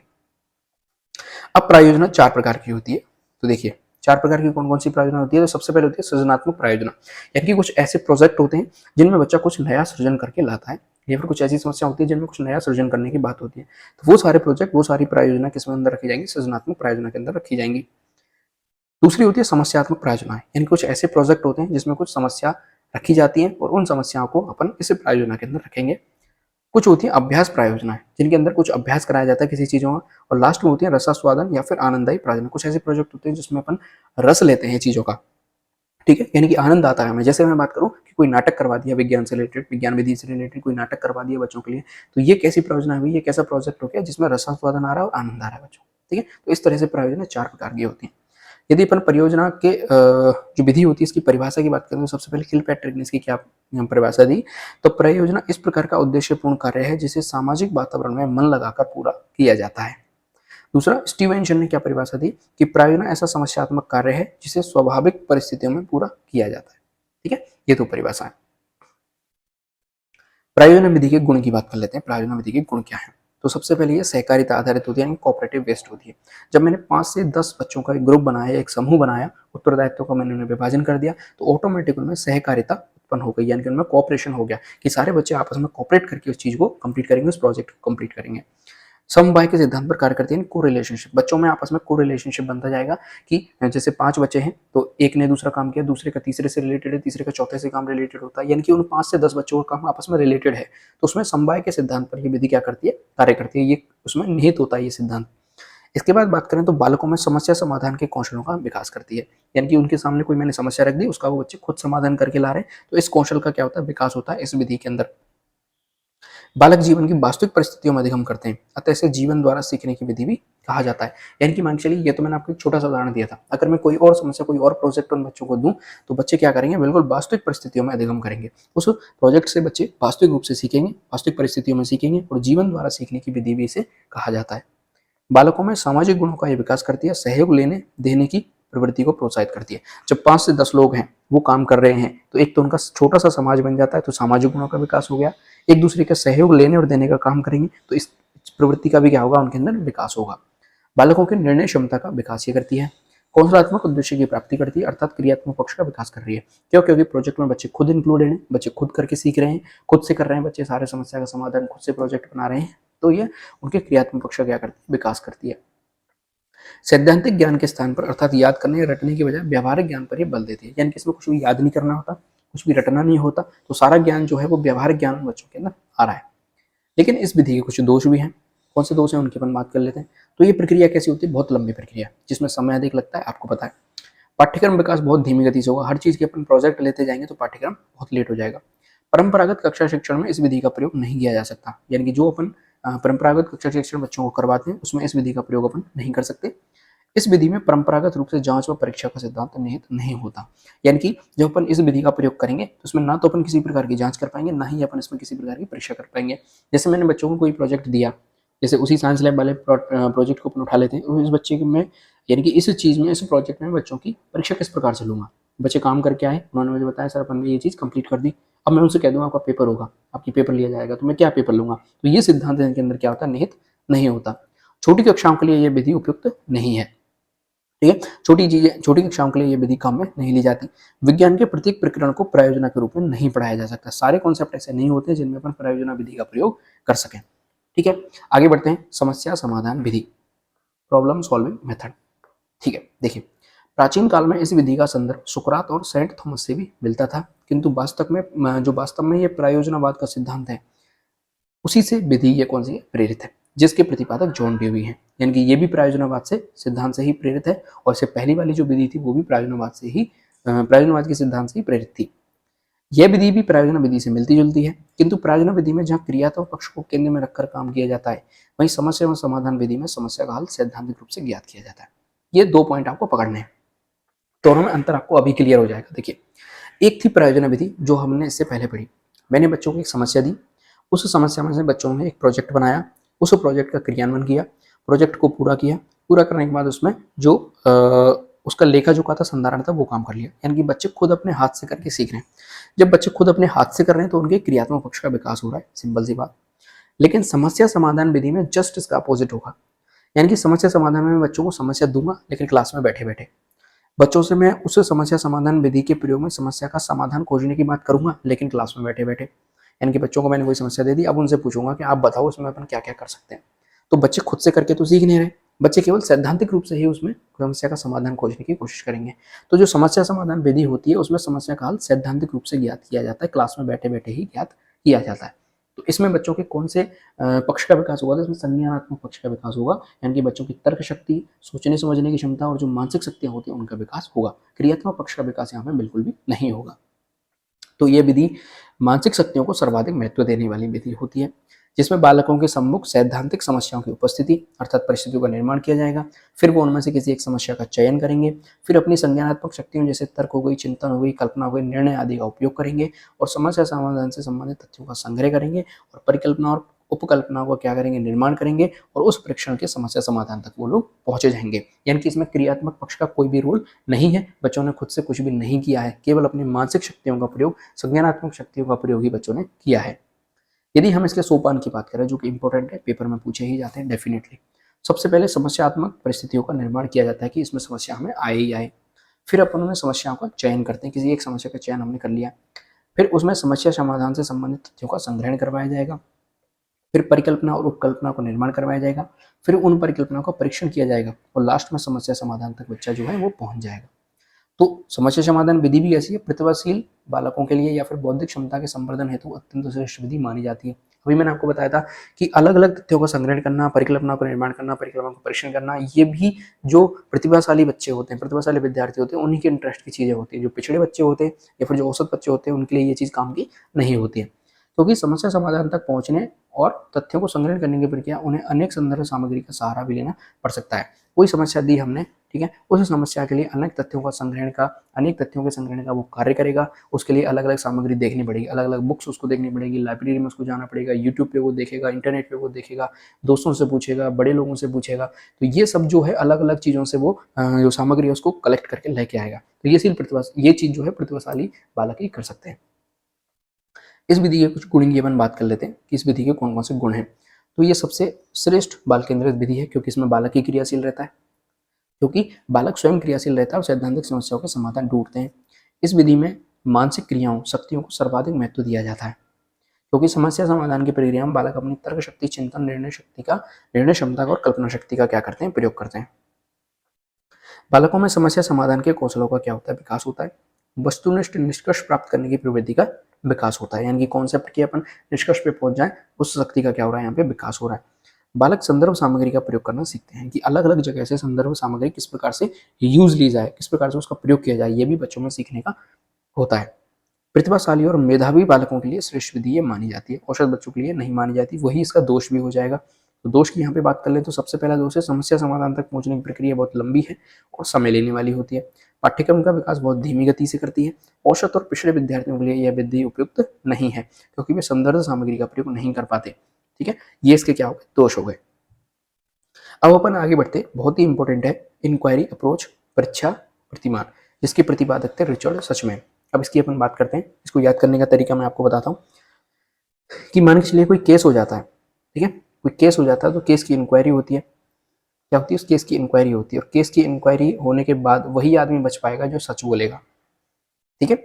अब प्रायोजना 4 प्रकार की होती है। तो देखिए 4 प्रकार की कौन कौन सी प्रायोजना होती है। तो सबसे पहले होती है सृजनात्मक प्रायोजना, यानी कि कुछ ऐसे प्रोजेक्ट होते हैं जिनमें बच्चा कुछ नया सृजन करके लाता है, या फिर कुछ ऐसी समस्या होती है जिनमें कुछ नया सृजन करने की बात होती है। तो वो सारे प्रोजेक्ट, वो सारी प्रायोजना किसमें अंदर रखी जाएंगी, सृजनात्मक प्रायोजना के अंदर रखी जाएंगी। दूसरी होती है समस्यात्मक प्रायोजनाएं, यानी कुछ ऐसे प्रोजेक्ट होते हैं जिसमें कुछ समस्या रखी जाती है और उन समस्याओं को अपन इस प्रायोजना के अंदर रखेंगे। कुछ होती है अभ्यास प्रायोजनाएं, जिनके अंदर कुछ अभ्यास कराया जाता है किसी चीजों का। और लास्ट में होती है रसास्वादन या फिर आनंददायी प्रायोजना, कुछ ऐसे प्रोजेक्ट होते हैं जिसमें अपन रस लेते हैं चीजों का, ठीक है, यानी कि आनंद आता है हमें। जैसे मैं बात करूं कि कोई नाटक करवा दिया विज्ञान से रिलेटेड, विज्ञान विधि से रिलेटेड कोई नाटक करवा दिया बच्चों के लिए, तो ये कैसी प्रायोजना हुई, ये कैसा प्रोजेक्ट हो गया जिसमें रसास्वादन आ रहा है और आनंद आ रहा है बच्चों, ठीक है। तो इस तरह से प्रायोजना 4 प्रकार की होती है। यदि अपन परियोजना के जो विधि होती है इसकी परिभाषा की बात करें तो सबसे पहले किलपैट्रिक ने इसकी क्या परिभाषा दी। तो परियोजना इस प्रकार का उद्देश्यपूर्ण कार्य है जिसे सामाजिक वातावरण में मन लगाकर पूरा किया जाता है। दूसरा, स्टीवेंसन ने क्या परिभाषा दी कि प्रायोजना ऐसा समस्यात्मक कार्य है जिसे स्वाभाविक परिस्थितियों में पूरा किया जाता है, ठीक है। ये तो परिभाषा है। प्रायोजना विधि के गुण की बात कर लेते हैं। प्रायोजना विधि के गुण क्या है। तो सबसे पहले ये सहकारिता आधारित होती है, यानी कोऑपरेटिव बेस्ड होती है। जब मैंने 5 से 10 बच्चों का एक ग्रुप बनाया, एक समूह बनाया, उत्तरदायित्व का मैंने उन्हें विभाजन कर दिया, तो ऑटोमेटिक उनमें सहकारिता उत्पन्न हो गई, यानी कि उनमें कोऑपरेशन हो गया कि सारे बच्चे आपस में कोऑपरेट करके उस चीज को कंप्लीट करेंगे, उस प्रोजेक्ट को कंप्लीट करेंगे। समवाय के सिद्धांत पर कार्य करती है, को रिलेशनशिप, बच्चों में आपस में को रिलेशनशिप बनता जाएगा कि जैसे 5 बच्चे हैं तो एक ने दूसरा काम किया, दूसरे का तीसरे से रिलेटेड है, तीसरे का चौथे से काम रिलेटेड होता है, यानी कि उन 5 से 10 बच्चों का काम आपस में रिलेटेड है। तो उसमें समवाय के सिद्धांत पर ये विधि क्या करती है, कार्य करती है, ये उसमें निहित होता है ये सिद्धांत। इसके बाद बात करें तो बालकों में समस्या समाधान के कौशलों का विकास करती है, यानी कि उनके सामने कोई मैंने समस्या रख दी, उसका वो बच्चे खुद समाधान करके ला रहे हैं, तो इस कौशल का क्या होता है, विकास होता है इस विधि के अंदर। बालक जीवन की वास्तविक परिस्थितियों में अधिगम करते हैं, अतः इसे जीवन द्वारा सीखने की विधि भी कहा जाता है। यानी कि मान के चलिए, ये तो मैंने आपको एक छोटा सा उदाहरण दिया था, अगर मैं कोई और समस्या, कोई और प्रोजेक्ट उन बच्चों को दूं तो बच्चे क्या करेंगे, बिल्कुल वास्तविक परिस्थितियों में अधिगम करेंगे। उस प्रोजेक्ट से बच्चे वास्तविक रूप से सीखेंगे, वास्तविक परिस्थितियों में सीखेंगे, और जीवन द्वारा सीखने की विधि भी इसे कहा जाता है। बालकों में सामाजिक गुणों का यह विकास करती है, सहयोग लेने देने की प्रवृत्ति को प्रोत्साहित करती है। जब 5 से 10 लोग हैं वो काम कर रहे हैं तो एक तो उनका छोटा सा समाज बन जाता है, तो सामाजिक गुणों का विकास हो गया। एक दूसरे का सहयोग लेने और देने का काम करेंगे तो इस प्रवृत्ति का भी क्या होगा, उनके अंदर विकास होगा। बालकों के निर्णय क्षमता का विकास ये करती है। कौशलात्मक उद्देश्य की प्राप्ति करती है, अर्थात क्रियात्मक पक्ष का विकास कर रही है। क्यों, क्योंकि प्रोजेक्ट में बच्चे खुद इंक्लूडेड हैं, बच्चे खुद करके सीख रहे हैं, खुद से कर रहे हैं, बच्चे सारे समस्या का समाधान खुद से प्रोजेक्ट बना रहे हैं, तो ये उनके क्रियात्मक पक्ष का क्या करती है, विकास करती है। सैद्धांतिक ज्ञान के स्थान पर, अर्थात याद करने या रटने की बजाय व्यावहारिक ज्ञान पर ये बल देती है, यानी कि इसमें कुछ भी याद नहीं करना होता, कुछ भी रटना नहीं होता, तो सारा ज्ञान जो है वो व्यावहारिक ज्ञान बच्चों के अंदर आ रहा है। लेकिन इस विधि के कुछ दोष भी हैं। कौन से दोष हैं उनकी अपन बात कर लेते हैं। तो ये प्रक्रिया कैसी होती है, बहुत लंबी प्रक्रिया, जिसमें समय अधिक लगता है, आपको पता है। पाठ्यक्रम विकास बहुत धीमी गति से होगा, हर चीज के अपन प्रोजेक्ट लेते जाएंगे तो पाठ्यक्रम बहुत लेट हो जाएगा। परंपरागत कक्षा शिक्षण में इस विधि का प्रयोग नहीं किया जा सकता, यानी कि जो अपन परंपरागत कक्षा शिक्षण बच्चों को करवाते हैं उसमें इस विधि का प्रयोग अपन नहीं कर सकते। इस विधि में परंपरागत रूप से जांच व परीक्षा का सिद्धांत निहित नहीं होता। यानी कि जब अपन इस विधि का प्रयोग करेंगे तो उसमें ना तो अपन किसी प्रकार की जांच कर पाएंगे, ना ही अपन इसमें किसी प्रकार की परीक्षा कर पाएंगे। जैसे मैंने बच्चों को कोई प्रोजेक्ट दिया, जैसे उसी साइंस लैब वाले प्रोजेक्ट को अपन उठा लेते हैं, और इस बच्चे में यानी कि इस चीज़ में, इस प्रोजेक्ट में बच्चों की परीक्षा किस प्रकार से लूँगा। बच्चे काम करके आए, उन्होंने मुझे बताया सर अपन ने ये चीज़ कंप्लीट कर दी। अब मैं उनसे कह दूँगा आपका पेपर होगा, आपकी पेपर लिया जाएगा, तो मैं क्या पेपर लूँगा? तो ये सिद्धांत इनके अंदर क्या होता है, निहित नहीं होता। छोटी कक्षाओं के लिए ये विधि उपयुक्त नहीं है। ठीक है, छोटी कक्षाओं के लिए ये विधि काम में नहीं ली जाती। विज्ञान के प्रत्येक प्रकरण को प्रयोजना के रूप में नहीं पढ़ाया जा सकता। सारे कॉन्सेप्ट ऐसे नहीं होते जिनमें अपन प्रयोजना विधि का प्रयोग कर सकें। ठीक है, आगे बढ़ते हैं। समस्या समाधान विधि, प्रॉब्लम सॉल्विंग मेथड। ठीक है, देखिए प्राचीन काल में इस विधि का संदर्भ सुकरात और सेंट थॉमस से भी मिलता था, किंतु वास्तव में ये प्रयोजनावाद का सिद्धांत है, उसी से विधि ये कौन सी है, प्रेरित है, जिसके प्रतिपादक जॉन डेवी हैं। यानी कि ये भी प्रायोजनावाद से सिद्धांत से ही प्रेरित है, और इससे पहली वाली जो विधि थी वो भी प्रायोजनावाद के सिद्धांत से ही प्रेरित थी। यह विधि भी प्रायोजना विधि से मिलती जुलती है, किंतु प्रायोजना विधि में जहाँ क्रियात्मक पक्ष को केंद्र में रखकर काम किया जाता है, वहीं समस्या एवं समाधान विधि में समस्या का हल सैद्धांतिक रूप से ज्ञात किया जाता है। ये 2 पॉइंट आपको पकड़ने हैं, दोनों में अंतर आपको अभी क्लियर हो जाएगा। देखिए, एक थी प्रायोजना विधि जो हमने इससे पहले पढ़ी। मैंने बच्चों को एक समस्या दी, उस समस्या में से बच्चों ने एक प्रोजेक्ट बनाया, उस प्रोजेक्ट का क्रियान्वयन किया, प्रोजेक्ट को पूरा किया, पूरा करने के बाद उसमें जो उसका लेखा जोखा था, संधारण था, वो काम कर लिया। यानी कि बच्चे खुद अपने हाथ से करके सीख रहे हैं। जब बच्चे खुद अपने हाथ से कर रहे हैं तो उनके क्रियात्मक पक्ष का विकास हो रहा है, सिंपल सी बात। लेकिन समस्या समाधान विधि में जस्ट इसका अपोजिट होगा। यानी कि समस्या समाधान में मैं बच्चों को समस्या दूंगा, लेकिन क्लास में बैठे बैठे बच्चों से मैं उस समस्या समाधान विधि के प्रयोग में समस्या का समाधान खोजने की बात करूंगा, लेकिन क्लास में बैठे बैठे। यानी कि बच्चों को मैंने कोई समस्या दे दी, अब उनसे पूछूंगा कि आप बताओ उसमें अपन क्या क्या कर सकते हैं। तो बच्चे खुद से करके तो सीख नहीं रहे, बच्चे केवल सैद्धांतिक रूप से ही उसमें समस्या का समाधान खोजने की कोशिश करेंगे। तो जो समस्या समाधान विधि होती है उसमें समस्या का हल सैद्धांतिक रूप से ज्ञात किया जाता है, क्लास में बैठे बैठे ही ज्ञात किया जाता है। तो इसमें बच्चों के कौन से पक्ष का विकास होगा, तो इसमें संज्ञानात्मक पक्ष का विकास होगा। यानी कि बच्चों की तर्क शक्ति, सोचने समझने की क्षमता और जो मानसिक शक्तियां होती हैं उनका विकास होगा। क्रियात्मक पक्ष का विकास यहाँ पे बिल्कुल भी नहीं होगा। तो ये विधि मानसिक शक्तियों को सर्वाधिक महत्व देने वाली विधि होती है, जिसमें बालकों के सम्मुख सैद्धांतिक समस्याओं की उपस्थिति अर्थात परिस्थितियों का निर्माण किया जाएगा। फिर वो उनमें से किसी एक समस्या का चयन करेंगे, फिर अपनी संज्ञानात्मक शक्तियों जैसे तर्क हो गई, चिंतन हो गई, कल्पना हो गई, निर्णय आदि का उपयोग करेंगे और समस्या समाधान से संबंधित तथ्यों का संग्रह करेंगे और परिकल्पना और उपकल्पना को क्या करेंगे, निर्माण करेंगे, और उस परीक्षण के समस्या समाधान तक वो लोग पहुंचे जाएंगे। यानी कि इसमें क्रियात्मक पक्ष का कोई भी रोल नहीं है, बच्चों ने खुद से कुछ भी नहीं किया है, केवल अपनी मानसिक शक्तियों का प्रयोग, संज्ञानात्मक शक्तियों का प्रयोग ही बच्चों ने किया है। यदि हम इसके सोपान की बात करें जो कि इंपॉर्टेंट है, पेपर में पूछे ही जाते हैं डेफिनेटली। सबसे पहले समस्यात्मक परिस्थितियों का निर्माण किया जाता है कि इसमें समस्या हमें आए ही आए। फिर अपन उन्हें समस्याओं का चयन करते हैं, किसी एक समस्या का चयन हमने कर लिया, फिर उसमें समस्या समाधान से संबंधित तथ्यों का संग्रहण करवाया जाएगा, फिर परिकल्पना और उपकल्पना को निर्माण करवाया जाएगा, फिर उन परिकल्पनाओं का परीक्षण किया जाएगा और लास्ट में समस्या समाधान तक बच्चा जो है वो पहुंच जाएगा। तो समस्या समाधान विधि भी ऐसी है, प्रतिभाशील बालकों के लिए या फिर बौद्धिक क्षमता के संवर्धन हेतु अत्यंत श्रेष्ठ विधि मानी जाती है। अभी मैंने आपको बताया था कि अलग अलग तथ्यों का संग्रहण करना, परिकल्पना को निर्माण करना, परिकल्पना को परीक्षण करना, ये भी जो प्रतिभाशाली बच्चे होते हैं, प्रतिभाशाली विद्यार्थी होते हैं, उन्हीं के इंटरेस्ट की चीजें होती हैं। जो पिछड़े बच्चे होते हैं या फिर जो औसत बच्चे होते हैं उनके लिए ये चीज काम की नहीं होती है, क्योंकि समस्या समाधान तक पहुंचने और तथ्यों को संग्रहण करने की प्रक्रिया उन्हें अनेक संदर्भ सामग्री का सहारा भी लेना पड़ सकता है। कोई समस्या दी हमने, ठीक है, उस समस्या के लिए अनेक तथ्यों के संग्रहण का वो कार्य करेगा। उसके लिए अलग अलग सामग्री देखनी पड़ेगी, अलग अलग बुक्स उसको देखनी पड़ेगी, लाइब्रेरी में उसको जाना पड़ेगा, यूट्यूब पे वो देखेगा, इंटरनेट पे वो देखेगा, दोस्तों से पूछेगा, बड़े लोगों से पूछेगा। तो ये सब जो है अलग अलग चीज़ों से वो जो सामग्री है उसको कलेक्ट करके लेके आएगा। तो ये चीज़ जो है प्रतिभाशाली बालक ही कर सकते हैं। इस विधि के कुछ गुण की अपन बात कर लेते हैं कि इस विधि के कौन कौन से गुण हैं। तो ये सबसे श्रेष्ठ बाल केंद्रित विधि है, क्योंकि इसमें बालक ही क्रियाशील रहता है, क्योंकि बालक स्वयं क्रियाशील रहता है और सैद्धांतिक समस्याओं के समाधान ढूंढते हैं। इस विधि में मानसिक क्रियाओं, शक्तियों को सर्वाधिक महत्व दिया जाता है, क्योंकि समस्या समाधान की प्रक्रिया में बालक अपनी तर्क शक्ति, चिंतन, निर्णय क्षमता का और कल्पना शक्ति का क्या करते हैं, प्रयोग करते हैं। बालकों में समस्या समाधान के कौशलों का क्या होता है, विकास होता है। वस्तुनिष्ठ निष्कर्ष प्राप्त करने की प्रवृत्ति का विकास होता है, यानी कि कॉन्सेप्ट के अपन निष्कर्ष पे पहुंच जाए, उस शक्ति का क्या हो रहा है, यहाँ पे विकास हो रहा है। बालक संदर्भ सामग्री का प्रयोग करना सीखते हैं कि अलग अलग जगह से संदर्भ सामग्री किस प्रकार से यूज ली जाए, किस प्रकार से उसका प्रयोग किया जाए, ये भी बच्चों में सीखने का होता है। प्रतिभाशाली और मेधावी बालकों के लिए श्रेष्ठ विधि ये मानी जाती है, औसत बच्चों के लिए नहीं मानी जाती, वही इसका दोष भी हो जाएगा। तो दोष की यहाँ पे बात कर ले तो सबसे पहला दोष है समस्या समाधान तक पहुंचने की प्रक्रिया बहुत लंबी है और समय लेने वाली होती है। पाठ्यक्रम का विकास बहुत धीमी गति से करती है। औसत और पिछड़े विद्यार्थियों के लिए यह विधि उपयुक्त नहीं है क्योंकि वे संदर्भ सामग्री का प्रयोग नहीं कर पाते। ठीक है, ये इसके क्या हो गए, दोष हो गए। अब अपन आगे बढ़ते, बहुत ही इंपॉर्टेंट है इंक्वायरी अप्रोच, परीक्षा प्रतिमान, जिसकी प्रतिपादक थे रिचर्ड सचमैन। अब इसकी अपन बात करते हैं। इसको याद करने का तरीका मैं आपको बताता हूँ कि मान के चलिए कोई केस हो जाता है, ठीक है, कोई केस हो जाता है तो केस की इंक्वायरी होती है। क्या होती है, उस केस की इंक्वायरी होती है और केस की इंक्वायरी होने के बाद वही आदमी बच पाएगा जो सच बोलेगा। ठीक है,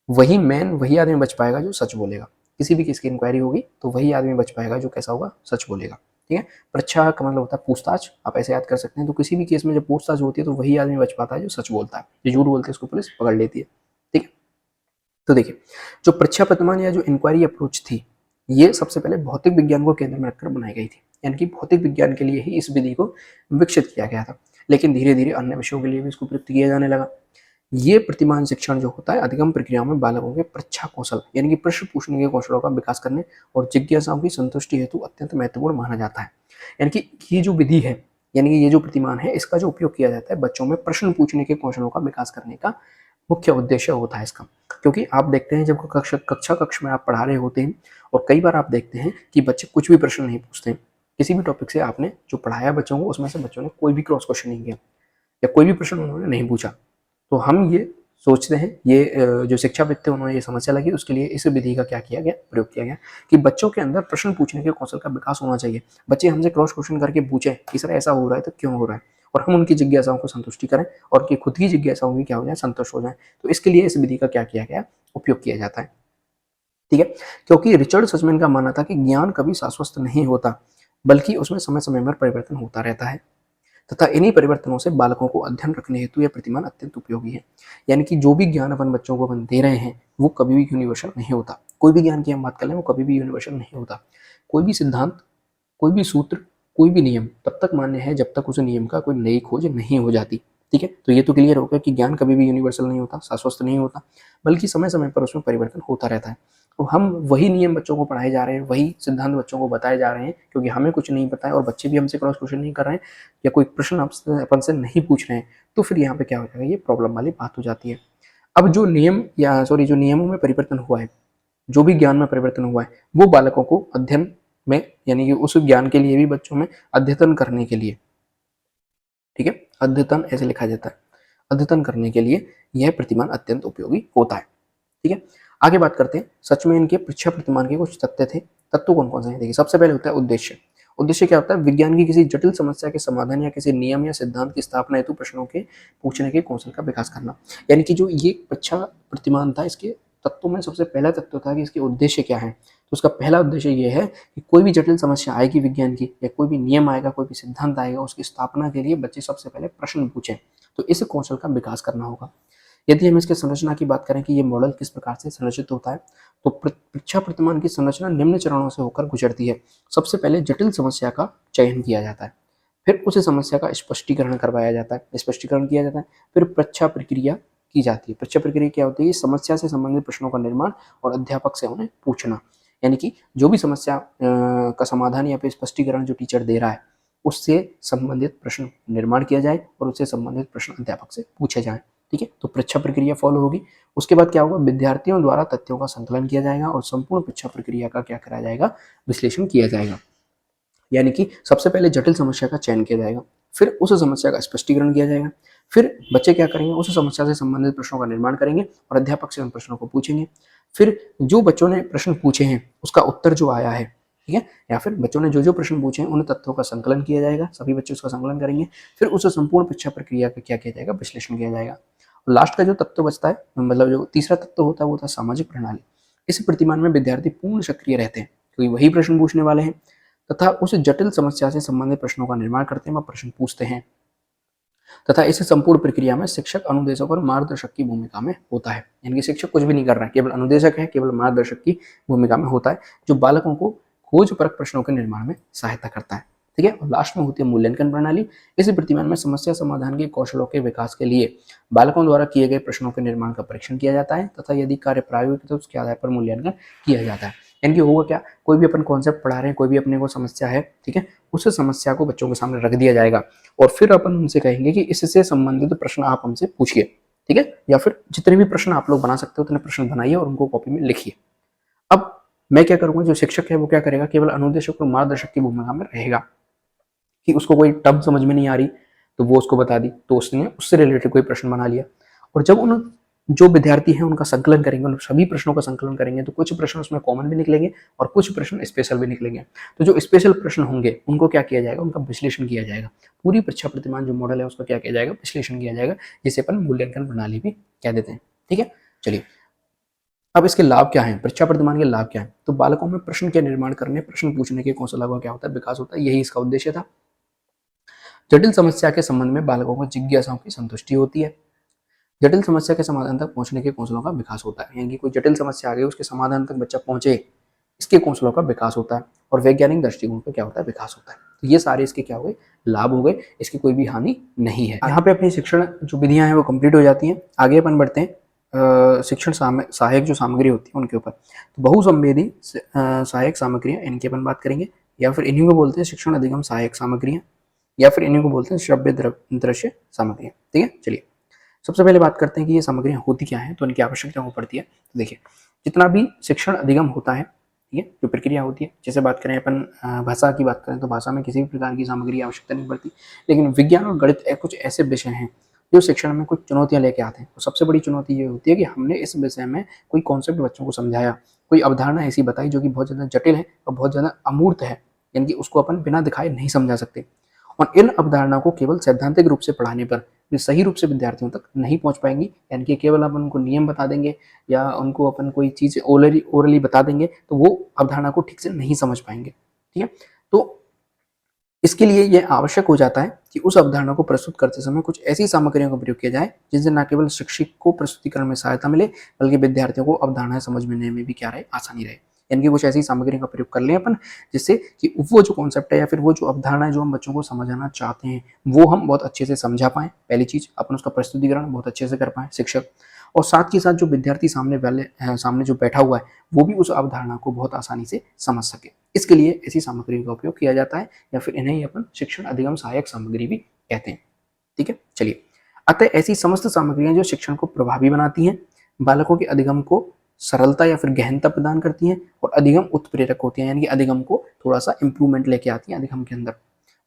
वही आदमी बच पाएगा जो सच बोलेगा। किसी भी केस की इंक्वायरी होगी तो वही आदमी बच पाएगा जो कैसा होगा, सच बोलेगा। ठीक है, परीक्षा का मतलब होता है पूछताछ, आप ऐसे याद कर सकते हैं। तो किसी भी केस में जब पूछताछ होती है तो वही आदमी बच पाता है जो सच बोलता है। जो झूठ बोलते हैं उसको पुलिस पकड़ लेती है। ठीक है, तो देखिए जो परीक्षा प्रतिमान या जो इंक्वायरी अप्रोच थी, ये सबसे पहले भौतिक विज्ञान को केंद्र में रखकर बनाई गई थी। यानी कि भौतिक विज्ञान के लिए ही इस विधि को विकसित किया गया था, लेकिन धीरे धीरे अन्य विषयों के लिए भी इसको प्रयुक्त किया जाने लगा। ये प्रतिमान शिक्षण जो होता है अधिगम प्रक्रियाओं में बालकों के परीक्षा कौशल यानी कि प्रश्न पूछने के कौशलों का विकास करने और जिज्ञासाओं की संतुष्टि हेतु अत्यंत महत्वपूर्ण माना जाता है। यानी कि ये जो विधि है, यानी कि ये जो प्रतिमान है, इसका जो उपयोग किया जाता है बच्चों में प्रश्न पूछने के कौशलों का विकास करने का मुख्य उद्देश्य होता है इसका। क्योंकि आप देखते हैं जब कक्ष में आप पढ़ा रहे होते हैं और कई बार आप देखते हैं कि बच्चे कुछ भी प्रश्न नहीं पूछते हैं। किसी भी टॉपिक से आपने जो पढ़ाया बच्चों को, उसमें से बच्चों ने कोई भी क्रॉस क्वेश्चन नहीं किया या कोई भी प्रश्न उन्होंने नहीं पूछा। तो हम ये सोचते हैं, ये जो शिक्षाविद थे उन्होंने ये समस्या लगी, उसके लिए इस विधि का क्या किया गया, प्रयोग किया गया कि बच्चों के अंदर प्रश्न पूछने के कौशल का विकास होना चाहिए। बच्चे हमसे क्रॉस क्वेश्चन करके पूछे कि सर ऐसा हो रहा है तो क्यों हो रहा है, और हम उनकी जिज्ञासाओं को संतुष्टि करें और उनकी खुद की जिज्ञासाओं की क्या हो जाए, संतुष्ट हो जाए। तो इसके लिए इस विधि का क्या किया गया, उपयोग किया जाता है। ठीक है, क्योंकि रिचर्ड सचमैन का मानना था कि ज्ञान कभी शाश्वत नहीं होता, बल्कि उसमें समय समय पर परिवर्तन होता रहता है तथा इन्हीं परिवर्तनों से बालकों को अध्ययन रखने हेतु यह प्रतिमान अत्यंत उपयोगी है। यानी कि जो भी ज्ञान अपन बच्चों को अपन दे रहे हैं वो कभी भी यूनिवर्सल नहीं होता। कोई भी ज्ञान की हम बात कर लें वो कभी भी यूनिवर्सल नहीं होता। कोई भी सिद्धांत, कोई भी सूत्र, कोई भी नियम तब तक मान्य है जब तक उस नियम का कोई नई खोज नहीं हो जाती। ठीक है, तो ये तो क्लियर हो गया कि ज्ञान कभी भी यूनिवर्सल नहीं होता, शाश्वत नहीं होता, बल्कि समय समय पर उसमें परिवर्तन होता रहता है। तो हम वही नियम बच्चों को पढ़ाए जा रहे हैं, वही सिद्धांत बच्चों को बताए जा रहे हैं, क्योंकि हमें कुछ नहीं पता है और बच्चे भी हमसे क्रॉस क्वेश्चन नहीं कर रहे हैं या कोई प्रश्न अपन से नहीं पूछ रहे हैं। तो फिर यहाँ पे क्या हो जाएगा, ये प्रॉब्लम वाली बात हो जाती है। अब जो नियमों में परिवर्तन हुआ है, जो भी ज्ञान में परिवर्तन हुआ है, वो बालकों को अध्ययन में, यानी कि उस ज्ञान के लिए भी बच्चों में अध्ययन करने के लिए, ठीक है, अध्ययन ऐसे लिखा जाता है, अध्ययन करने के लिए यह प्रतिमान अत्यंत उपयोगी होता है। ठीक है, आगे बात करते हैं सच में इनके परीक्षा प्रतिमान के कुछ तथ्य थे। तत्व कौन कौन से हैं, देखिए सबसे पहले होता है उद्देश्य। उद्देश्य क्या होता है, विज्ञान की किसी जटिल समस्या के समाधान या किसी नियम या सिद्धांत की स्थापना हेतु प्रश्नों के पूछने के कौशल का विकास करना। यानी कि जो ये परीक्षा प्रतिमान था, इसके तत्वों में सबसे पहला तत्व था कि इसके उद्देश्य क्या है। तो उसका पहला उद्देश्य ये है कि कोई भी जटिल समस्या आएगी विज्ञान की, या कोई भी नियम आएगा, कोई भी सिद्धांत आएगा, उसकी स्थापना के लिए बच्चे सबसे पहले प्रश्न पूछें। तो इस कौशल का विकास करना होगा। यदि हम इसके संरचना की बात करें कि ये मॉडल किस प्रकार से संरचित होता है, तो परीक्षा प्रतिमान की संरचना निम्न चरणों से होकर गुजरती है। सबसे पहले जटिल समस्या का चयन किया जाता है, फिर उस समस्या का स्पष्टीकरण करवाया जाता है, स्पष्टीकरण किया जाता है, फिर परीक्षा प्रक्रिया की जाती है। परीक्षा प्रक्रिया क्या होती है, समस्या से संबंधित प्रश्नों का निर्माण और अध्यापक से उन्हें पूछना। यानी कि जो भी समस्या का समाधान या फिर स्पष्टीकरण जो टीचर दे रहा है, उससे संबंधित प्रश्न निर्माण किया जाए और उससे संबंधित प्रश्न अध्यापक से पूछे जाए। ठीक है, तो परीक्षा प्रक्रिया फॉलो होगी। उसके बाद क्या होगा, विद्यार्थियों द्वारा तथ्यों का संकलन किया जाएगा और संपूर्ण परीक्षा प्रक्रिया का क्या कराया जाएगा, विश्लेषण किया जाएगा। यानी कि सबसे पहले जटिल समस्या का चयन किया जाएगा, फिर उस समस्या का स्पष्टीकरण किया जाएगा, फिर बच्चे क्या करेंगे, उस समस्या से संबंधित प्रश्नों का निर्माण करेंगे और अध्यापक से उन प्रश्नों को पूछेंगे। फिर जो बच्चों ने प्रश्न पूछे हैं उसका उत्तर जो आया है, ठीक है, या फिर बच्चों ने जो जो प्रश्न पूछे हैं उन तथ्यों का संकलन किया जाएगा, सभी बच्चे उसका संकलन करेंगे, फिर उस संपूर्ण परीक्षा प्रक्रिया का क्या किया जाएगा, विश्लेषण किया जाएगा। लास्ट का जो तत्व बचता है, मतलब जो तीसरा तत्व होता है, वो होता है सामाजिक प्रणाली। इस प्रतिमान में विद्यार्थी पूर्ण सक्रिय रहते हैं क्योंकि वही प्रश्न पूछने वाले हैं तथा उस जटिल समस्या से संबंधित प्रश्नों का निर्माण करते हैं व प्रश्न पूछते हैं तथा इस संपूर्ण प्रक्रिया में शिक्षक अनुदेशक और मार्गदर्शक की भूमिका में होता है। यानी कि शिक्षक कुछ भी नहीं कर रहा है, केवल अनुदेशक है, केवल मार्गदर्शक की भूमिका में होता है, जो बालकों को खोज परक प्रश्नों के निर्माण में सहायता करता है। ठीक है, और लास्ट में होती है मूल्यांकन प्रणाली। इस प्रतिमान में समस्या समाधान के कौशलों के विकास के लिए बालकों द्वारा किए गए प्रश्नों के निर्माण का परीक्षण किया जाता है तथा यदि कार्य प्रायोगिक है तो उसके आधार पर मूल्यांकन किया जाता है। यानी कि होगा क्या, कोई भी अपन कॉन्सेप्ट पढ़ा रहे हैं, कोई भी अपने को समस्या है, ठीक है, उस समस्या को बच्चों के सामने रख दिया जाएगा और फिर अपन उनसे कहेंगे कि इससे संबंधित प्रश्न आप हमसे पूछिए, ठीक है, या फिर जितने भी प्रश्न आप लोग बना सकते हो उतने प्रश्न बनाइए और उनको कॉपी में लिखिए। अब मैं क्या करूंगा, जो शिक्षक है वो क्या करेगा, केवल अनुदेशक और मार्गदर्शक की भूमिका में रहेगा कि उसको कोई टर्म समझ में नहीं आ रही तो वो उसको बता दी, तो उसने उससे रिलेटेड कोई प्रश्न बना लिया। और जब उन जो विद्यार्थी हैं उनका संकलन करेंगे, उन सभी प्रश्नों का संकलन करेंगे, तो कुछ प्रश्न उसमें कॉमन भी निकलेंगे और कुछ प्रश्न स्पेशल भी निकलेंगे। तो जो स्पेशल प्रश्न होंगे उनको क्या किया जाएगा, उनका विश्लेषण किया जाएगा। पूरी परीक्षा प्रतिमान जो मॉडल है उसका क्या किया जाएगा, विश्लेषण किया जाएगा, जिसे अपन मूल्यांकन प्रणाली भी कह देते हैं। ठीक है, चलिए अब इसके लाभ क्या हैं, परीक्षा प्रतिमान के लाभ क्या हैं। तो बालकों में प्रश्न के निर्माण करने, प्रश्न पूछने के कौशल का क्या होता है, विकास होता है, यही इसका उद्देश्य था। जटिल समस्या के संबंध में बालकों को जिज्ञासाओं की संतुष्टि होती है। जटिल समस्या के समाधान तक पहुंचने के कौशलों का विकास होता है, यानी कि कोई जटिल समस्या आ गई उसके समाधान तक बच्चा पहुंचे, इसके कौशलों का विकास होता है। और वैज्ञानिक दृष्टिकोण का क्या होता है, विकास होता है। तो ये सारे इसके क्या हो गए, लाभ हो गए, इसकी कोई भी हानि नहीं है। यहाँ पे अपनी शिक्षण जो विधियां हैं वो कंप्लीट हो जाती हैं। आगे अपन बढ़ते हैं शिक्षण सहायक जो सामग्री होती है उनके ऊपर। तो बहुसंवेदी सहायक सामग्रियां, इनकी अपन बात करेंगे, या फिर इन्हीं को बोलते हैं शिक्षण अधिगम सहायक सामग्रियां, या फिर इन्हीं को बोलते हैं श्रव्य दृश्य सामग्रियां। ठीक है, चलिए सबसे पहले बात करते हैं कि ये सामग्रियां होती क्या है, तो इनकी आवश्यकता हो पड़ती है। तो देखिए जितना भी शिक्षण अधिगम होता है, ठीक है, जो प्रक्रिया होती है, जैसे बात करें अपन भाषा की बात करें तो भाषा में किसी भी प्रकार की सामग्री की आवश्यकता नहीं पड़ती। लेकिन विज्ञान और गणित कुछ ऐसे विषय हैं जो शिक्षण में कुछ चुनौतियां लेके आते हैं। तो सबसे बड़ी चुनौती ये होती है कि हमने इस विषय में कोई कॉन्सेप्ट बच्चों को समझाया, कोई अवधारणा ऐसी बताई जो कि बहुत ज़्यादा जटिल है और बहुत ज़्यादा अमूर्त है, यानी कि उसको अपन बिना दिखाए नहीं समझा सकते। और इन अवधारणा को केवल सैद्धांतिक रूप से पढ़ाने पर वे सही रूप से विद्यार्थियों तक नहीं पहुंच पाएंगी, यानी कि केवल अपन उनको नियम बता देंगे या उनको अपन कोई चीज़ ओरली बता देंगे तो वो अवधारणा को ठीक से नहीं समझ पाएंगे। ठीक है, तो इसके लिए यह आवश्यक हो जाता है कि उस अवधारणा को प्रस्तुत करते समय कुछ ऐसी सामग्रियों का प्रयोग किया जाए जिनसे न केवल शिक्षक को प्रस्तुतिकरण में सहायता मिले, बल्कि विद्यार्थियों को अवधारणाएं समझने में भी क्या रहे, आसानी रहे। यानी कि कुछ ऐसी सामग्री का प्रयोग कर लें अपन जिससे कि वो जो कॉन्सेप्ट है या फिर वो जो अवधारणा है जो हम बच्चों को समझाना चाहते हैं वो हम बहुत अच्छे से समझा पाएं। पहली चीज, अपन उसका प्रस्तुतिकरण बहुत अच्छे से कर पाएं शिक्षक, और साथ ही साथ जो विद्यार्थी सामने जो बैठा हुआ है वो भी उस अवधारणा को बहुत आसानी से समझ सके। इसके लिए ऐसी सामग्री का उपयोग किया जाता है, या फिर इन्हें अपन शिक्षण अधिगम सहायक सामग्री भी कहते हैं। ठीक है, चलिए अतः ऐसी समस्त सामग्रियां जो शिक्षण को प्रभावी बनाती हैं, बालकों के अधिगम को सरलता या फिर गहनता प्रदान करती हैं और अधिगम उत्प्रेरक होती हैं, यानी कि अधिगम को थोड़ा सा इंप्रूवमेंट लेके आती हैं अधिगम के अंदर,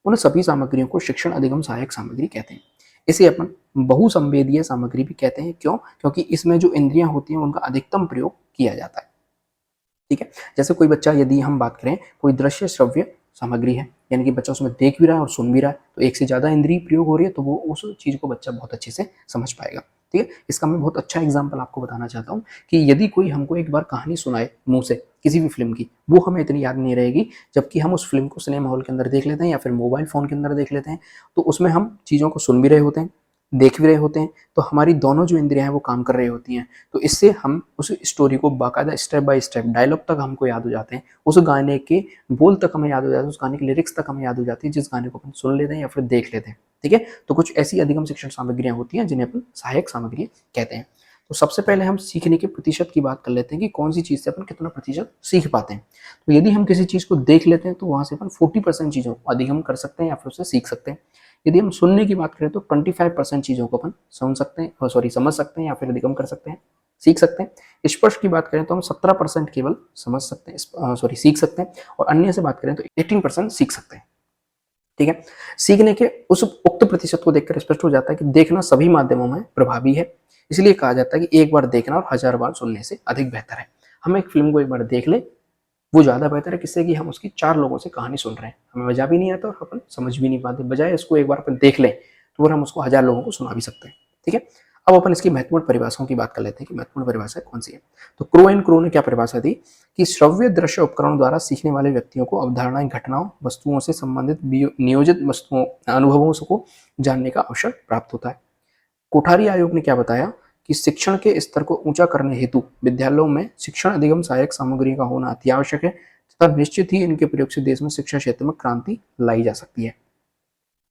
उन सभी सामग्रियों को शिक्षण अधिगम सहायक सामग्री कहते हैं। इसे अपन बहुसंवेदीय सामग्री भी कहते हैं। क्यों? क्योंकि इसमें जो इंद्रियां होती हैं उनका अधिकतम प्रयोग किया जाता है। ठीक है, जैसे कोई बच्चा, यदि हम बात करें कोई दृश्य श्रव्य सामग्री है, यानी कि बच्चा उसमें देख भी रहा है और सुन भी रहा है, तो एक से ज्यादा इंद्रिय प्रयोग हो रही है तो वो उस चीज को बच्चा बहुत अच्छे से समझ पाएगा। ठीक है, इसका मैं बहुत अच्छा एग्जाम्पल आपको बताना चाहता हूँ कि यदि कोई हमको एक बार कहानी सुनाए मुंह से किसी भी फिल्म की, वो हमें इतनी याद नहीं रहेगी, जबकि हम उस फिल्म को सिनेमा हॉल के अंदर देख लेते हैं या फिर मोबाइल फोन के अंदर देख लेते हैं, तो उसमें हम चीज़ों को सुन भी रहे होते हैं, देख भी रहे होते हैं, तो हमारी दोनों जो इंद्रियां हैं वो काम कर रही होती हैं। तो इससे हम उस स्टोरी को बाकायदा स्टेप बाय स्टेप डायलॉग तक हमको याद हो जाते हैं, उस गाने के बोल तक हमें याद हो जाते हैं, उस गाने की लिरिक्स तक हमें याद हो जाती है जिस गाने को अपन सुन लेते हैं या फिर देख लेते हैं। ठीक है, तो कुछ ऐसी अधिगम शिक्षण सामग्रियां होती हैं जिन्हें अपन सहायक सामग्री कहते हैं। तो सबसे पहले हम सीखने के प्रतिशत की बात कर लेते हैं कि कौन सी चीज़ से अपन कितना प्रतिशत सीख पाते हैं। तो यदि हम किसी चीज़ को देख लेते हैं तो वहाँ से अपन 40% चीज़ों को अधिगम कर सकते हैं या फिर उससे सीख सकते हैं। यदि हम सुनने की बात करें तो 25% चीज़ों को अपन सुन सकते हैं, समझ सकते हैं या फिर अधिगम कर सकते हैं, सीख सकते हैं। स्पर्श की बात करें तो हम 17% केवल समझ सकते हैं, सीख सकते हैं, और अन्य से बात करें तो 18% सीख सकते हैं। ठीक है, सीखने के उस उक्त प्रतिशत को देखकर स्पष्ट हो जाता है कि देखना सभी माध्यमों में प्रभावी है। इसलिए कहा जाता है कि एक बार देखना और 1000 बार सुनने से अधिक बेहतर है। हम एक फिल्म को एक बार देख ले वो ज़्यादा बेहतर है, किससे कि हम उसकी 4 लोगों से कहानी सुन रहे हैं, हमें मजा भी नहीं आता और अपन समझ भी नहीं पाते, बजाय इसको एक बार अपन देख लें तो फिर हम उसको 1000 लोगों को सुना भी सकते हैं। ठीक है, अब अपन इसकी महत्वपूर्ण परिभाषाओं की बात कर लेते हैं कि महत्वपूर्ण परिभाषा कौन सी है। तो क्रो ने क्या परिभाषा दी कि श्रव्य दृश्य उपकरणों द्वारा सीखने वाले व्यक्तियों को अवधारणाएं, घटनाओं, वस्तुओं से संबंधित नियोजित वस्तुओं अनुभवों को जानने का अवसर प्राप्त होता है। कोठारी आयोग ने क्या बताया कि शिक्षण के स्तर को ऊंचा करने हेतु विद्यालयों में शिक्षण अधिगम सहायक सामग्री का होना अति आवश्यक है तथा निश्चित ही इनके प्रयोग से देश में शिक्षा क्षेत्र में क्रांति लाई जा सकती है।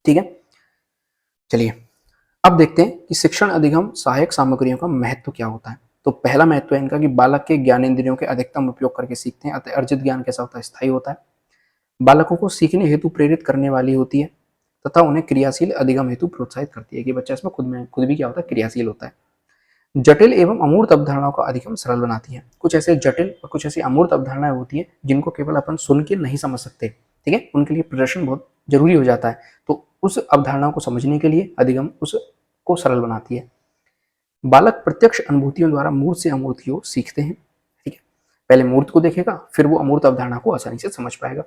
ठीक है, चलिए अब देखते हैं कि शिक्षण अधिगम सहायक सामग्रियों का महत्व क्या होता है। तो पहला महत्व है इनका कि बालक के ज्ञानेंद्रियों के अधिकतम उपयोग करके सीखते हैं, अतः अर्जित ज्ञान कैसा होता है, स्थायी होता है। बालकों को सीखने हेतु प्रेरित करने वाली होती है तथा उन्हें क्रियाशील अधिगम हेतु प्रोत्साहित करती है कि बच्चा इसमें खुद भी क्या होता है, क्रियाशील होता है। जटिल एवं अमूर्त अवधारणाओं का अधिगम सरल बनाती है। कुछ ऐसे जटिल और कुछ ऐसी अमूर्त अवधारणाएं होती हैं जिनको केवल अपन सुन के नहीं समझ सकते, ठीक है, उनके लिए प्रदर्शन बहुत जरूरी हो जाता है। तो उस अवधारणाओं को समझने के लिए अधिगम उसको सरल बनाती है। बालक प्रत्यक्ष अनुभूतियों द्वारा मूर्त से अमूर्त की ओर सीखते हैं, ठीक है, पहले मूर्त को देखेगा फिर वो अमूर्त अवधारणा को आसानी से समझ पाएगा।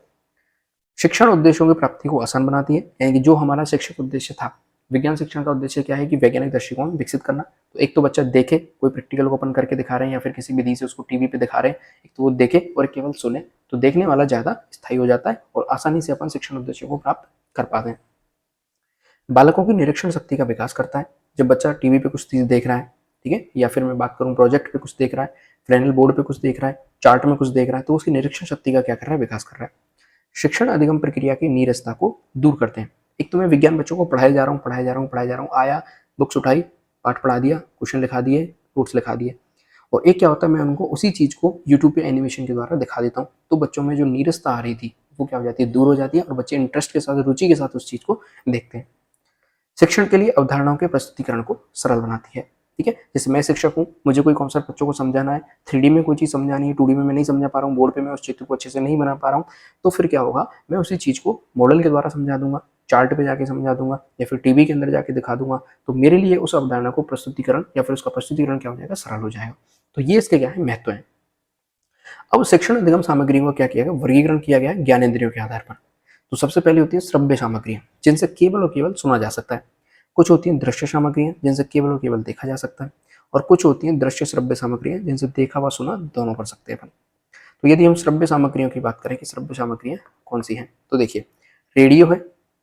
शिक्षण उद्देश्यों की प्राप्ति को आसान बनाती है, यानी कि जो हमारा शिक्षक उद्देश्य था, विज्ञान शिक्षण का उद्देश्य क्या है कि वैज्ञानिक दृष्टिकोण विकसित करना। तो एक तो बच्चा देखे, कोई प्रैक्टिकल को अपन करके दिखा रहे हैं या फिर किसी विधि से उसको टीवी पे दिखा रहे हैं, एक तो वो देखे और केवल सुने, तो देखने वाला ज्यादा स्थायी हो जाता है और आसानी से अपन शिक्षण उद्देश्यों को प्राप्त कर पाते हैं। बालकों की निरीक्षण शक्ति का विकास करता है। जब बच्चा टीवी पे कुछ चीज देख रहा है, ठीक है, या फिर मैं बात करूं प्रोजेक्ट पे कुछ देख रहा है, फ्रेनल बोर्ड पे कुछ देख रहा है, चार्ट में कुछ देख रहा है, तो उसकी निरीक्षण शक्ति का क्या कर रहा है, विकास कर रहा है। शिक्षण अधिगम प्रक्रिया की नीरसता को दूर करते हैं। एक तो मैं विज्ञान बच्चों को पढ़ाए जा रहा हूँ, आया, बुक्स उठाई, पाठ पढ़ा दिया, क्वेश्चन लिखा दिए, नोट्स लिखा दिए, और एक क्या होता है, मैं उनको उसी चीज को यूट्यूब पे एनिमेशन के द्वारा दिखा देता हूँ, तो बच्चों में जो नीरसता आ रही थी वो क्या हो जाती है, दूर हो जाती है और बच्चे इंटरेस्ट के साथ, रुचि के साथ उस चीज को देखते हैं। शिक्षण के लिए अवधारणाओं के प्रस्तुतिकरण को सरल बनाती है, ठीक है। जैसे मैं शिक्षक हूँ, मुझे कोई कॉन्सेप्ट बच्चों को समझाना है, 3D में कोई चीज समझानी है, 2D में मैं नहीं समझा पा रहा हूँ, बोर्ड पे मैं उस चित्र को अच्छे से नहीं बना पा रहा हूँ, तो फिर क्या होगा, मैं उसी चीज को मॉडल के द्वारा समझा दूंगा, चार्ट पे जाके समझा दूंगा या फिर टीवी के अंदर जाके दिखा दूंगा, तो मेरे लिए उस अवधारणा को प्रस्तुतिकरण या फिर उसका प्रस्तुतिकरण क्या हो जाएगा, सरल हो जाएगा। तो ये इसके क्या है, महत्व है। अब शिक्षण अधिगम सामग्रियों का क्या किया गया, वर्गीकरण किया गया ज्ञानेंद्रियों के आधार पर। तो सबसे पहले होती है श्रव्य सामग्रियां, जिनसे केवल और केवल सुना जा सकता है। कुछ होती हैं दृश्य सामग्रियां, जिनसे केवल और केवल देखा जा सकता है, और कुछ होती हैं दृश्य श्रव्य सामग्रियां, जिनसे देखा व सुना दोनों कर सकते हैं अपन। तो यदि हम श्रव्य सामग्रियों की बात करें कि श्रव्य सामग्रियां कौन सी हैं, तो देखिए, रेडियो है,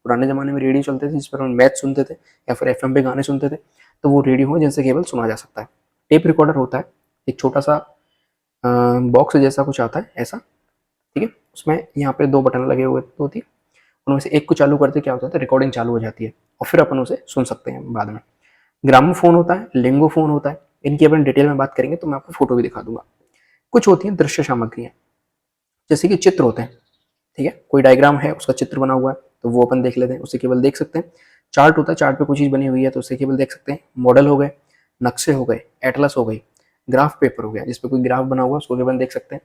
पुराने जमाने में रेडियो चलते थे जिस पर हम मैच सुनते थे या फिर एफएम पे गाने सुनते थे, तो वो रेडियो है जिनसे केवल सुना जा सकता है। टेप रिकॉर्डर होता है, एक छोटा सा बॉक्स जैसा कुछ आता है ऐसा, ठीक है, उसमें यहाँ पे 2 बटन लगे हुए होती है, उनमें से एक को चालू करते क्या होता है, रिकॉर्डिंग चालू हो जाती है और फिर अपन उसे सुन सकते हैं बाद में। ग्रामोफोन होता है, लिंगोफोन होता है, इनकी अपन डिटेल में बात करेंगे तो मैं आपको फोटो भी दिखा दूंगा। कुछ होती हैं दृश्य सामग्रियां, जैसे कि चित्र होते हैं, ठीक है, कोई डायग्राम है, उसका चित्र बना हुआ है, तो वो अपन देख लेते हैं, उसे केवल देख सकते हैं। चार्ट होता है, चार्ट पे कोई चीज बनी हुई है तो उसे केवल देख सकते हैं। मॉडल हो गए, नक्शे हो गए, एटलस हो गई, ग्राफ पेपर हो गया जिसपे कोई ग्राफ बना हुआ है, उसको केवल देख सकते हैं।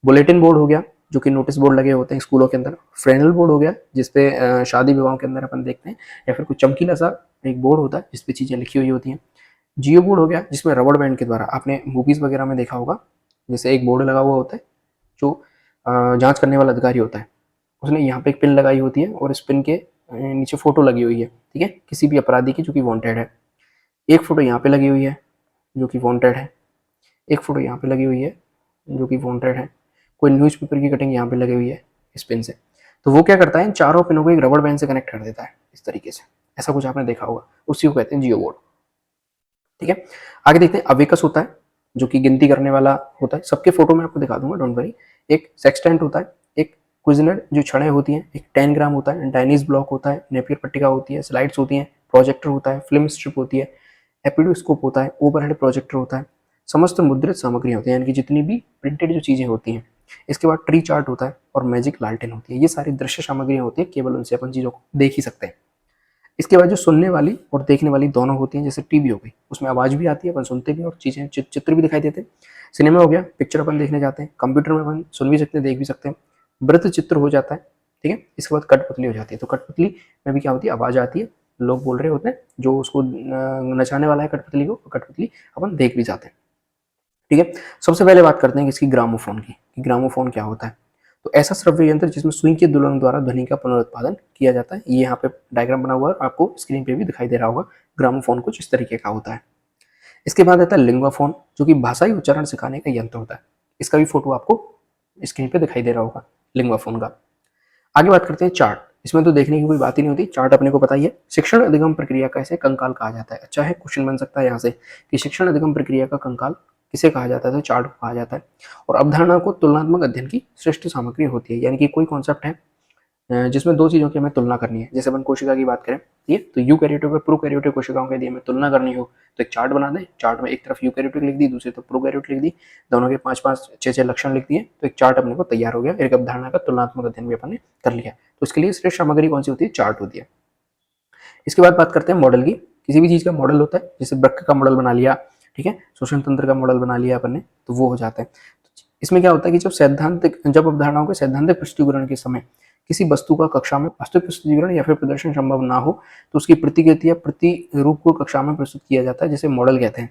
बुलेटिन बोर्ड हो गया, जो कि नोटिस बोर्ड लगे होते हैं स्कूलों के अंदर। फ्रेनल बोर्ड हो गया, जिसपे शादी विवाहों के अंदर अपन देखते हैं, या फिर कुछ चमकीला सा एक बोर्ड होता है जिसपे चीजें लिखी हुई होती हैं। जियो बोर्ड हो गया, जिसमें रबड़ बैंड के द्वारा, आपने मूवीज वगैरह में देखा होगा, जैसे एक बोर्ड लगा हुआ होता है, जो जांच करने वाला अधिकारी होता है, उसने यहाँ पे एक पिन लगाई होती है और इस पिन के नीचे फोटो लगी हुई है, ठीक है, किसी भी अपराधी की जो कि वांटेड है। एक फोटो यहाँ पे लगी हुई है जो कि वांटेड है, एक फोटो यहाँ पे लगी हुई है जो कि वांटेड है, कोई न्यूज़पेपर की कटिंग यहाँ पे लगी हुई है इस पिन से। तो वो क्या करता है, इन चारों पिनों को एक रबड़ बैंड से कनेक्ट कर देता है इस तरीके से, ऐसा कुछ आपने देखा होगा, उसी को कहते हैं जियो बोर्ड, ठीक है। आगे देखते हैं, अवेकस होता है जो कि गिनती करने वाला होता है, सबके फोटो में आपको दिखा दूंगा, डोंट वरी। एक सेक्सटेंट होता है, एक क्विजनर जो छड़ें होती हैं, एक 10 ग्राम होता है, डायनीज ब्लॉक होता है, नेपियर पट्टिका होती है, स्लाइड्स होती हैं, प्रोजेक्टर होता है, फिल्म स्ट्रिप होती है, एपिडोस्कोप होता है, ओवरहेड प्रोजेक्टर होता है, समस्त मुद्रित सामग्री होती है, यानी कि जितनी भी प्रिंटेड जो चीजें होती हैं। इसके बाद ट्री चार्ट होता है और मैजिक लालटेन होती है। ये सारी दृश्य सामग्रियां होती है, केवल उनसे अपन चीजों को देख ही सकते हैं। इसके बाद जो सुनने वाली और देखने वाली दोनों होती हैं, जैसे टीवी हो गई, उसमें आवाज भी आती है, अपन सुनते भी और चीजें चित्र भी दिखाई देते हैं। सिनेमा हो गया, पिक्चर अपन देखने जाते हैं, कंप्यूटर में अपन सुन भी सकते हैं, देख भी सकते हैं। वृत्त चित्र हो जाता है, ठीक है। इसके बाद कठपुतली हो जाती है, तो कठपुतली में भी क्या होती है, आवाज आती है, लोग बोल रहे होते हैं, जो उसको नचाने वाला है कठपुतली को, कठपुतली अपन देख भी जाते हैं, ठीक है। सबसे पहले बात करते हैं कि इसकी ग्रामोफोन की, कि ग्रामोफोन क्या होता है। तो ऐसा श्रव्य यंत्र जिसमें सुई के दोलन द्वारा ध्वनि का पुनरुत्पादन किया जाता है। ये यहाँ पे डायग्राम बना हुआ है, आपको स्क्रीन पे भी दिखाई दे रहा होगा। ग्रामोफोन कुछ इस तरीके का होता है। इसके बाद आता है लिंग्वाफोन, जो कि भाषाई उच्चारण सिखाने का यंत्र होता है। इसका भी फोटो आपको स्क्रीन पे दिखाई दे रहा होगा लिंग्वाफोन का। आगे बात करते हैं चार्ट। इसमें तो देखने की कोई बात ही नहीं होती, चार्ट अपने को पता ही है। शिक्षण अधिगम प्रक्रिया का इसे कंकाल कहा जाता है। अच्छा है, क्वेश्चन बन सकता है यहाँ से कि शिक्षण अधिगम प्रक्रिया का कंकाल किसे कहा जाता है, तो चार्ट को कहा जाता है। और अवधारणा को तुलनात्मक अध्ययन की श्रेष्ठ सामग्री होती है, यानी कि कोई कॉन्सेप्ट है, जिसमें दो चीज़ों की हमें तुलना करनी है। जैसे अपन कोशिका की बात करें, ठीक है, तो यूकैरियोटिक और प्रोकैरियोटिक कोशिकाओं के यदि हमें तुलना करनी हो तो एक चार्ट बना दें। चार्ट में एक तरफ यूकैरियोटिक लिख दी, दूसरी तरफ प्रोकैरियोटिक लिख दी, दोनों के 5-5, 6-6 लक्षण लिख दिए, तो एक चार्ट अपने को तैयार हो गया। एक अवधारणा का तुलनात्मक अध्ययन भी अपन ने कर लिया। तो इसके लिए श्रेष्ठ सामग्री कौन सी होती है? चार्ट होती है। इसके बाद बात करते हैं मॉडल की। किसी भी चीज़ का मॉडल होता है, जैसे वृक्क का मॉडल बना लिया, ठीक है, श्वसन तंत्र का मॉडल बना लिया अपन ने, तो वो हो जाता है। इसमें क्या होता है कि जब अवधारणाओं के सैद्धांतिक प्रस्तुतिकरण के समय किसी वस्तु का कक्षा में वास्तविक प्रस्तुतिकरण या फिर प्रदर्शन संभव ना हो, तो उसकी प्रतिकृति या प्रतिरूप को कक्षा में प्रस्तुत किया जाता है, जिसे मॉडल कहते हैं।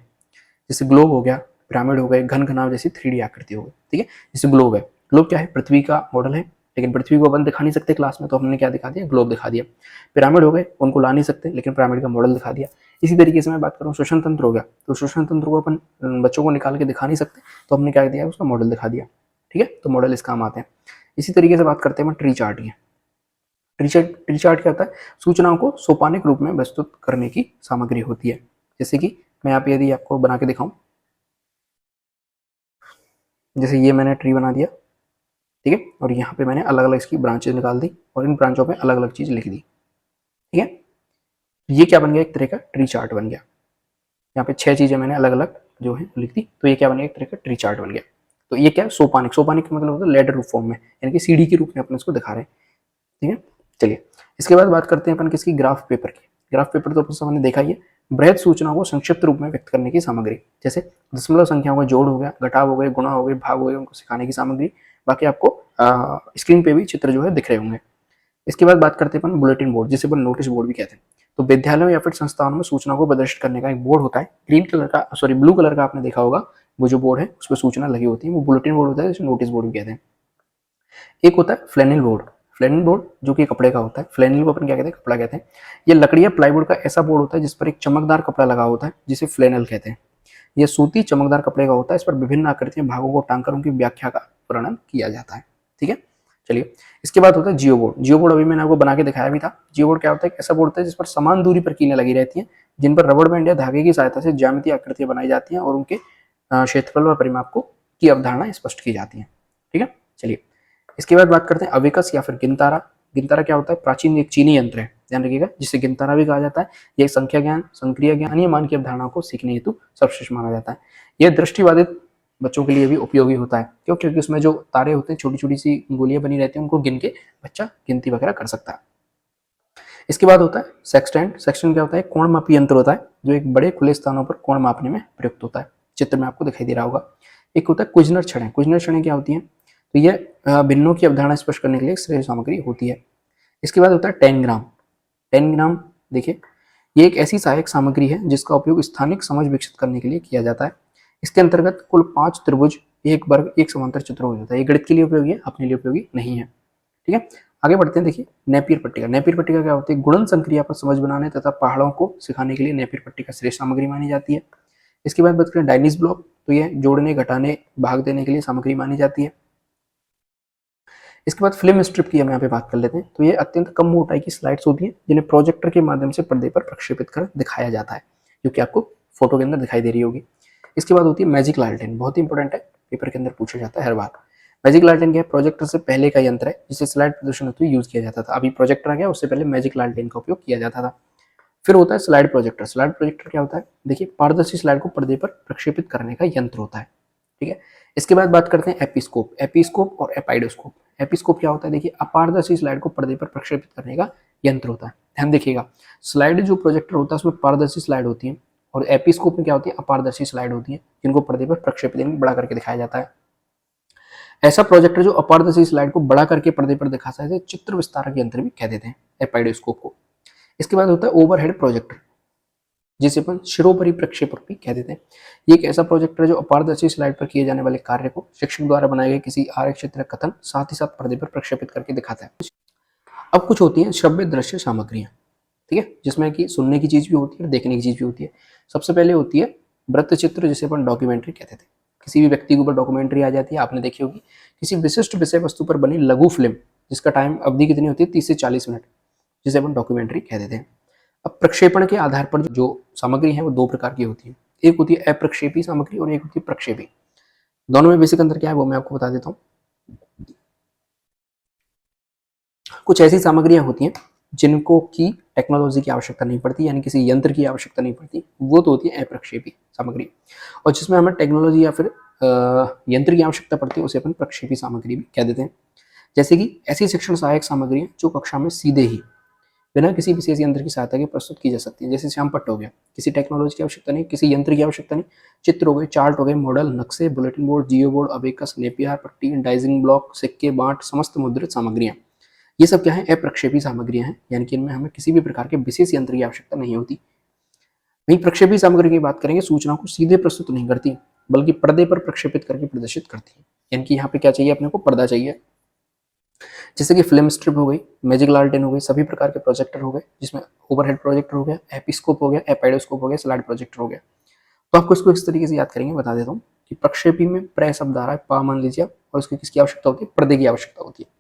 जैसे ग्लोब हो गया, पिरामिड हो गए, घन घनाव जैसी 3D आकृति हो गई, ठीक है। जैसे ग्लोब है, ग्लोब क्या है? पृथ्वी का मॉडल है, लेकिन पृथ्वी को अपन दिखा नहीं सकते क्लास में, तो हमने क्या दिखा दिया? ग्लोब दिखा दिया। पिरामिड हो गए, उनको ला नहीं सकते, लेकिन पिरामिड का मॉडल दिखा दिया। इसी तरीके से मैं बात करूँ श्वसन तंत्र हो गया, तो श्वसन तंत्र को अपन बच्चों को निकाल के दिखा नहीं सकते, तो हमने क्या दिया? उसका मॉडल दिखा दिया, ठीक है। तो मॉडल इस काम आते हैं। इसी तरीके से बात करते हैं ट्री चार्ट की। ट्री चार्ट क्या होता है? सूचनाओं को सोपानिक रूप में प्रस्तुत करने की सामग्री होती है। जैसे कि मैं यहाँ पे यदि आपको बना के दिखाऊं, जैसे ये मैंने ट्री बना दिया, ठीक है, और यहाँ पे मैंने अलग अलग इसकी ब्रांचेज निकाल दी और इन ब्रांचों पे अलग अलग चीज लिख दी, ठीक है। ये क्या बन गया? एक तरह का ट्री चार्ट बन गया। यहाँ पे 6 चीजें मैंने अलग अलग जो है लिख दी, तो ये क्या बन गया? एक तरह का ट्री चार्ट बन गया। तो ये क्या है? सोपानिक। सोपानिक का मतलब होता है लेडर रूप फॉर्म में, यानी कि सीढ़ी के रूप में अपन इसको दिखा रहे हैं, ठीक है। चलिए, इसके बाद बात करते हैं अपन किसकी? ग्राफ पेपर की। ग्राफ पेपर तो अपन ने देखा ही है, बृहद सूचनाओं को संक्षिप्त रूप में व्यक्त करने की सामग्री। जैसे दशमलव संख्याओं का जोड़ हो गया, घटाव हो गए, गुणा हो गए, भाग हो गए, उनको सिखाने की सामग्री। बाकी आपको स्क्रीन पे भी चित्र जो है दिख रहे होंगे। इसके बाद बात करते हैं अपन बुलेटिन बोर्ड, जिसे अपन नोटिस बोर्ड भी कहते हैं। तो विद्यालयों या फिर संस्थानों में सूचनाओं को प्रदर्शित करने का एक बोर्ड होता है। ब्लू कलर का आपने देखा होगा, वो जो बोर्ड है उस पर सूचना लगी होती है, वो बुलेटिन बोर्ड होता है, जिसे नोटिस बोर्ड भी कहते हैं। एक होता है फ्लैनेल बोर्ड। फ्लैनेल बोर्ड जो कि कपड़े का होता है। फ्लैनेल को अपन क्या कहते हैं? कपड़ा कहते हैं। ये लकड़ी या प्लाईवुड का ऐसा बोर्ड होता है जिस पर एक चमकदार कपड़ा लगा होता है, जिसे फ्लैनेल कहते हैं। यह सूती चमकदार कपड़े का होता है। इस पर विभिन्न आकृतियां, भागों को टांगकर उनकी व्याख्या का वर्णन किया जाता है, ठीक है। चलिए, इसके बाद होता है जियो बोर्ड। जियो बोर्ड अभी मैंने आपको बना के दिखाया भी था। जियो बोर्ड क्या होता है? ऐसा बोर्ड होता है जिस पर समान दूरी पर कीलें लगी रहती हैं, जिन पर रबड़ बैंड या धागे की सहायता से ज्यामितीय आकृतियां बनाई जाती हैं और उनके क्षेत्रफल व परिमाप को की अवधारणा स्पष्ट की जाती है, ठीक है। चलिए, इसके बाद बात करते हैं अविकस या फिर गिनतारा। गिनतारा क्या होता है? प्राचीन एक चीनी यंत्र है, ध्यान रखिएगा, जिसे गिनतारा भी कहा जाता है। यह संख्या ज्ञान, संक्रिया ज्ञान या मान की अवधारणाओं को सीखने हेतु सर्वश्रेष्ठ माना जाता है। यह दृष्टिबाधित बच्चों के लिए भी उपयोगी होता है, क्यों? क्योंकि उसमें जो तारे होते हैं, छोटी छोटी सी गोलियां बनी रहती हैं, उनको गिन के बच्चा गिनती वगैरह कर सकता है। इसके बाद होता है सेक्सटेंट। सेक्सटेंट क्या होता है? कोण मापी यंत्र होता है, जो एक बड़े खुले स्थानों पर कोण मापने में प्रयुक्त होता है। चित्र में आपको दिखाई दे रहा होगा। एक होता है कुजनर छड़ें। कुजनर छड़ें क्या होती हैं? तो यह भिन्नों की अवधारणा स्पष्ट करने के लिए श्रेय सामग्री होती है। इसके बाद होता है टेनग्राम। टेनग्राम देखिए, ये एक ऐसी सहायक सामग्री है जिसका उपयोग स्थानिक समझ विकसित करने के लिए किया जाता है। इसके अंतर्गत कुल 5 त्रिभुज, एक वर्ग, एक समांतर चित्र हो जाता है। ये गणित के लिए उपयोगी है, अपने लिए उपयोगी नहीं है, ठीक है। आगे बढ़ते हैं। देखिए, नेपियर पट्टिका। नेपियर पट्टिका क्या होती है? गुणन संक्रिया पर समझ बनाने तथा पहाड़ों को सिखाने के लिए नेपियर पट्टिका श्रेष्ठ सामग्री मानी जाती है। इसके बाद बात करें डायनिस ब्लॉक, तो ये जोड़ने, घटाने, भाग देने के लिए सामग्री मानी जाती है। इसके बाद फिल्म स्ट्रिप की हम यहाँ पे बात कर लेते हैं। तो ये अत्यंत कम मोटाई की स्लाइड्स होती हैं, जिन्हें प्रोजेक्टर के माध्यम से पर्दे पर प्रक्षेपित कर दिखाया जाता है, जो कि आपको फोटो के अंदर दिखाई दे रही होगी। इसके बाद होती है मैजिक लालटेन। बहुत ही इंपॉर्टेंट है, पेपर के अंदर पूछा जाता है हर बार। मैजिक लालटेन क्या है? प्रोजेक्टर से पहले का यंत्र है, जिसे स्लाइड प्रदर्शन हेतु यूज किया जाता था। अभी प्रोजेक्टर आ गया, उससे पहले मैजिक लालटेन का उपयोग किया जाता था। फिर होता है स्लाइड प्रोजेक्टर। स्लाइड प्रोजेक्टर क्या होता है? देखिए, पारदर्शी स्लाइड को पर्दे पर प्रक्षेपित करने का यंत्र होता है, ठीक है। इसके बाद बात करते हैं एपिस्कोप। एपिस्कोप और एपाइडोस्कोप। एपिस्कोप क्या होता है? देखिए, अपारदर्शी स्लाइड को पर्दे पर प्रक्षेपित करने का यंत्र होता है। ध्यान देखिएगा, स्लाइड जो प्रोजेक्टर होता है उसमें पारदर्शी स्लाइड होती है, और एपिस्कोप में क्या होती है? अपारदर्शी स्लाइड होती है, जिनको पर्दे पर प्रक्षेपित बड़ा करके दिखाया जाता है। ऐसा प्रोजेक्टर जो अपारदर्शी स्लाइड को बड़ा करके पर्दे पर दिखाता है, चित्र विस्तारक यंत्र भी कह देते हैं एपाइडोस्कोप को। इसके बाद होता है ओवरहेड प्रोजेक्टर, जिसे अपन शिरोपरि प्रक्षेपक भी कह देते हैं। ये एक ऐसा प्रोजेक्टर है जो अपारदर्शी स्लाइड पर किए जाने वाले कार्य को शिक्षक द्वारा बनाए गए किसी आरेखचित्र कथन साथ ही साथ पर्दे पर प्रक्षेपित करके दिखाता है। अब कुछ होती हैं श्रव्य दृश्य सामग्रियां, ठीक है, जिसमें कि सुनने की चीज भी होती है और देखने की चीज भी होती है। सबसे पहले होती है वृत्त चित्र, जिसे अपन डॉक्यूमेंट्री कहते थे। किसी भी व्यक्ति के ऊपर डॉक्यूमेंट्री आ जाती है, आपने देखी होगी। किसी विशिष्ट विषय वस्तु पर बनी लघु फिल्म, जिसका टाइम अवधि कितनी होती है? 30 से 40 मिनट, जिसे अपन डॉक्यूमेंट्री कह देते हैं। अब प्रक्षेपण के आधार पर जो सामग्री है वो 2 प्रकार की होती है। एक होती है अप्रक्षेपी सामग्री और एक होती है प्रक्षेपी। दोनों में बेसिक अंतर क्या है वो मैं आपको बता देता हूँ। कुछ ऐसी सामग्रियां होती हैं जिनको की टेक्नोलॉजी की आवश्यकता नहीं पड़ती, यानी किसी यंत्र की आवश्यकता नहीं पड़ती, वो तो होती है अप्रक्षेपी सामग्री। और जिसमें हमें टेक्नोलॉजी या फिर यंत्र की आवश्यकता पड़ती है उसे अपन प्रक्षेपी सामग्री भी कह देते हैं। जैसे कि ऐसी शिक्षण सहायक सामग्रियां जो कक्षा में सीधे ही बिना किसी विशेष यंत्र की सहायता के प्रस्तुत की जा सकती है। जैसे श्यामपट्ट हो गया, किसी टेक्नोलॉजी की आवश्यकता नहीं, किसी यंत्र की आवश्यकता नहीं। चित्र हो गए, चार्ट हो गए, मॉडल, नक्शे, बुलेटिन बोर्ड, जियो बोर्ड, अबेकस, नेपियर, पट्टी, डाइजिंग ब्लॉक, सिक्के, बांट, समस्त मुद्रित सामग्रियां, ये सब क्या है? अप्रक्षेपी सामग्रियां हैं, यानी कि इनमें हमें किसी भी प्रकार के विशेष यंत्र की आवश्यकता नहीं होती। वहीं प्रक्षेपी सामग्री की बात करेंगे, सूचना को सीधे प्रस्तुत नहीं करती बल्कि पर्दे पर प्रक्षेपित करके प्रदर्शित करती है। यानी कि यहाँ पे क्या चाहिए अपने को? पर्दा चाहिए। जैसे कि फिल्म स्ट्रिप हो गई, मैजिक लालटेन हो गई, सभी प्रकार के प्रोजेक्टर हो गए, जिसमें ओवरहेड प्रोजेक्टर हो गया, एपिस्कोप हो गया, एपाइडोस्कोप हो गया, स्लाइड प्रोजेक्टर हो गया। तो आपको इसको इस तरीके से याद करेंगे, बता देता हूँ कि प्रक्षेपी में प्र शब्द आ रहा है, पा मान लीजिए, और इसकी किसकी आवश्यकता होती है? पर्दे की आवश्यकता होती है।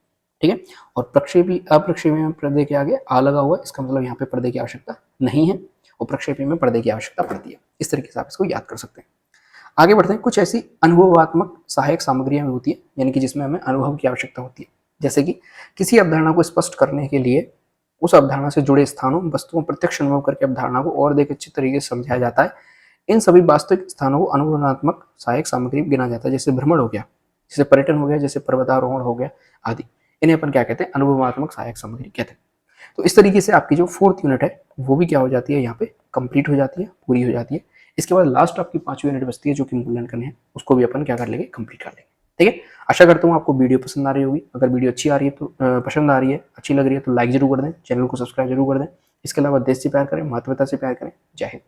ठीक है। और प्रक्षेपी अप्रक्षेपी में पर्दे के आगे आ लगा हुआ है, इसका मतलब यहाँ पे पर्दे की आवश्यकता नहीं है, और प्रक्षेपी में पर्दे की आवश्यकता पड़ती है। इस तरीके से आप इसको याद कर सकते हैं। आगे बढ़ते हैं। कुछ ऐसी अनुभवात्मक सहायक सामग्रियां होती है, यानी कि जिसमें हमें अनुभव की आवश्यकता होती है। जैसे कि किसी अवधारणा को स्पष्ट करने के लिए उस अवधारणा से जुड़े स्थानों, वस्तुओं प्रत्यक्ष अनुभव करके अवधारणा को और अधिक अच्छे तरीके से समझाया जाता है। इन सभी वास्तविक स्थानों को अनुभवात्मक सहायक सामग्री गिना जाता है। जैसे भ्रमण हो गया, जैसे पर्यटन हो गया, जैसे पर्वतारोहण हो गया आदि, इन्हें अपन क्या कहते हैं? अनुभवात्मक सहायक सामग्री कहते हैं। तो इस तरीके से आपकी जो 4th यूनिट है वो भी क्या हो जाती है? यहाँ पे कंप्लीट हो जाती है, पूरी हो जाती है। इसके बाद लास्ट आपकी 5वीं यूनिट बचती है जो कि मूल्यांकन है, उसको भी अपन क्या कर लेंगे? कंप्लीट कर लेंगे। ठीक है। आशा करता हूँ आपको वीडियो पसंद आ रही होगी। अगर वीडियो अच्छी आ रही है तो पसंद आ रही है, अच्छी लग रही है तो लाइक जरूर कर दें, चैनल को सब्सक्राइब जरूर कर दें। इसके अलावा देश से प्यार करें, मातृता से प्यार करें। जय हिंद।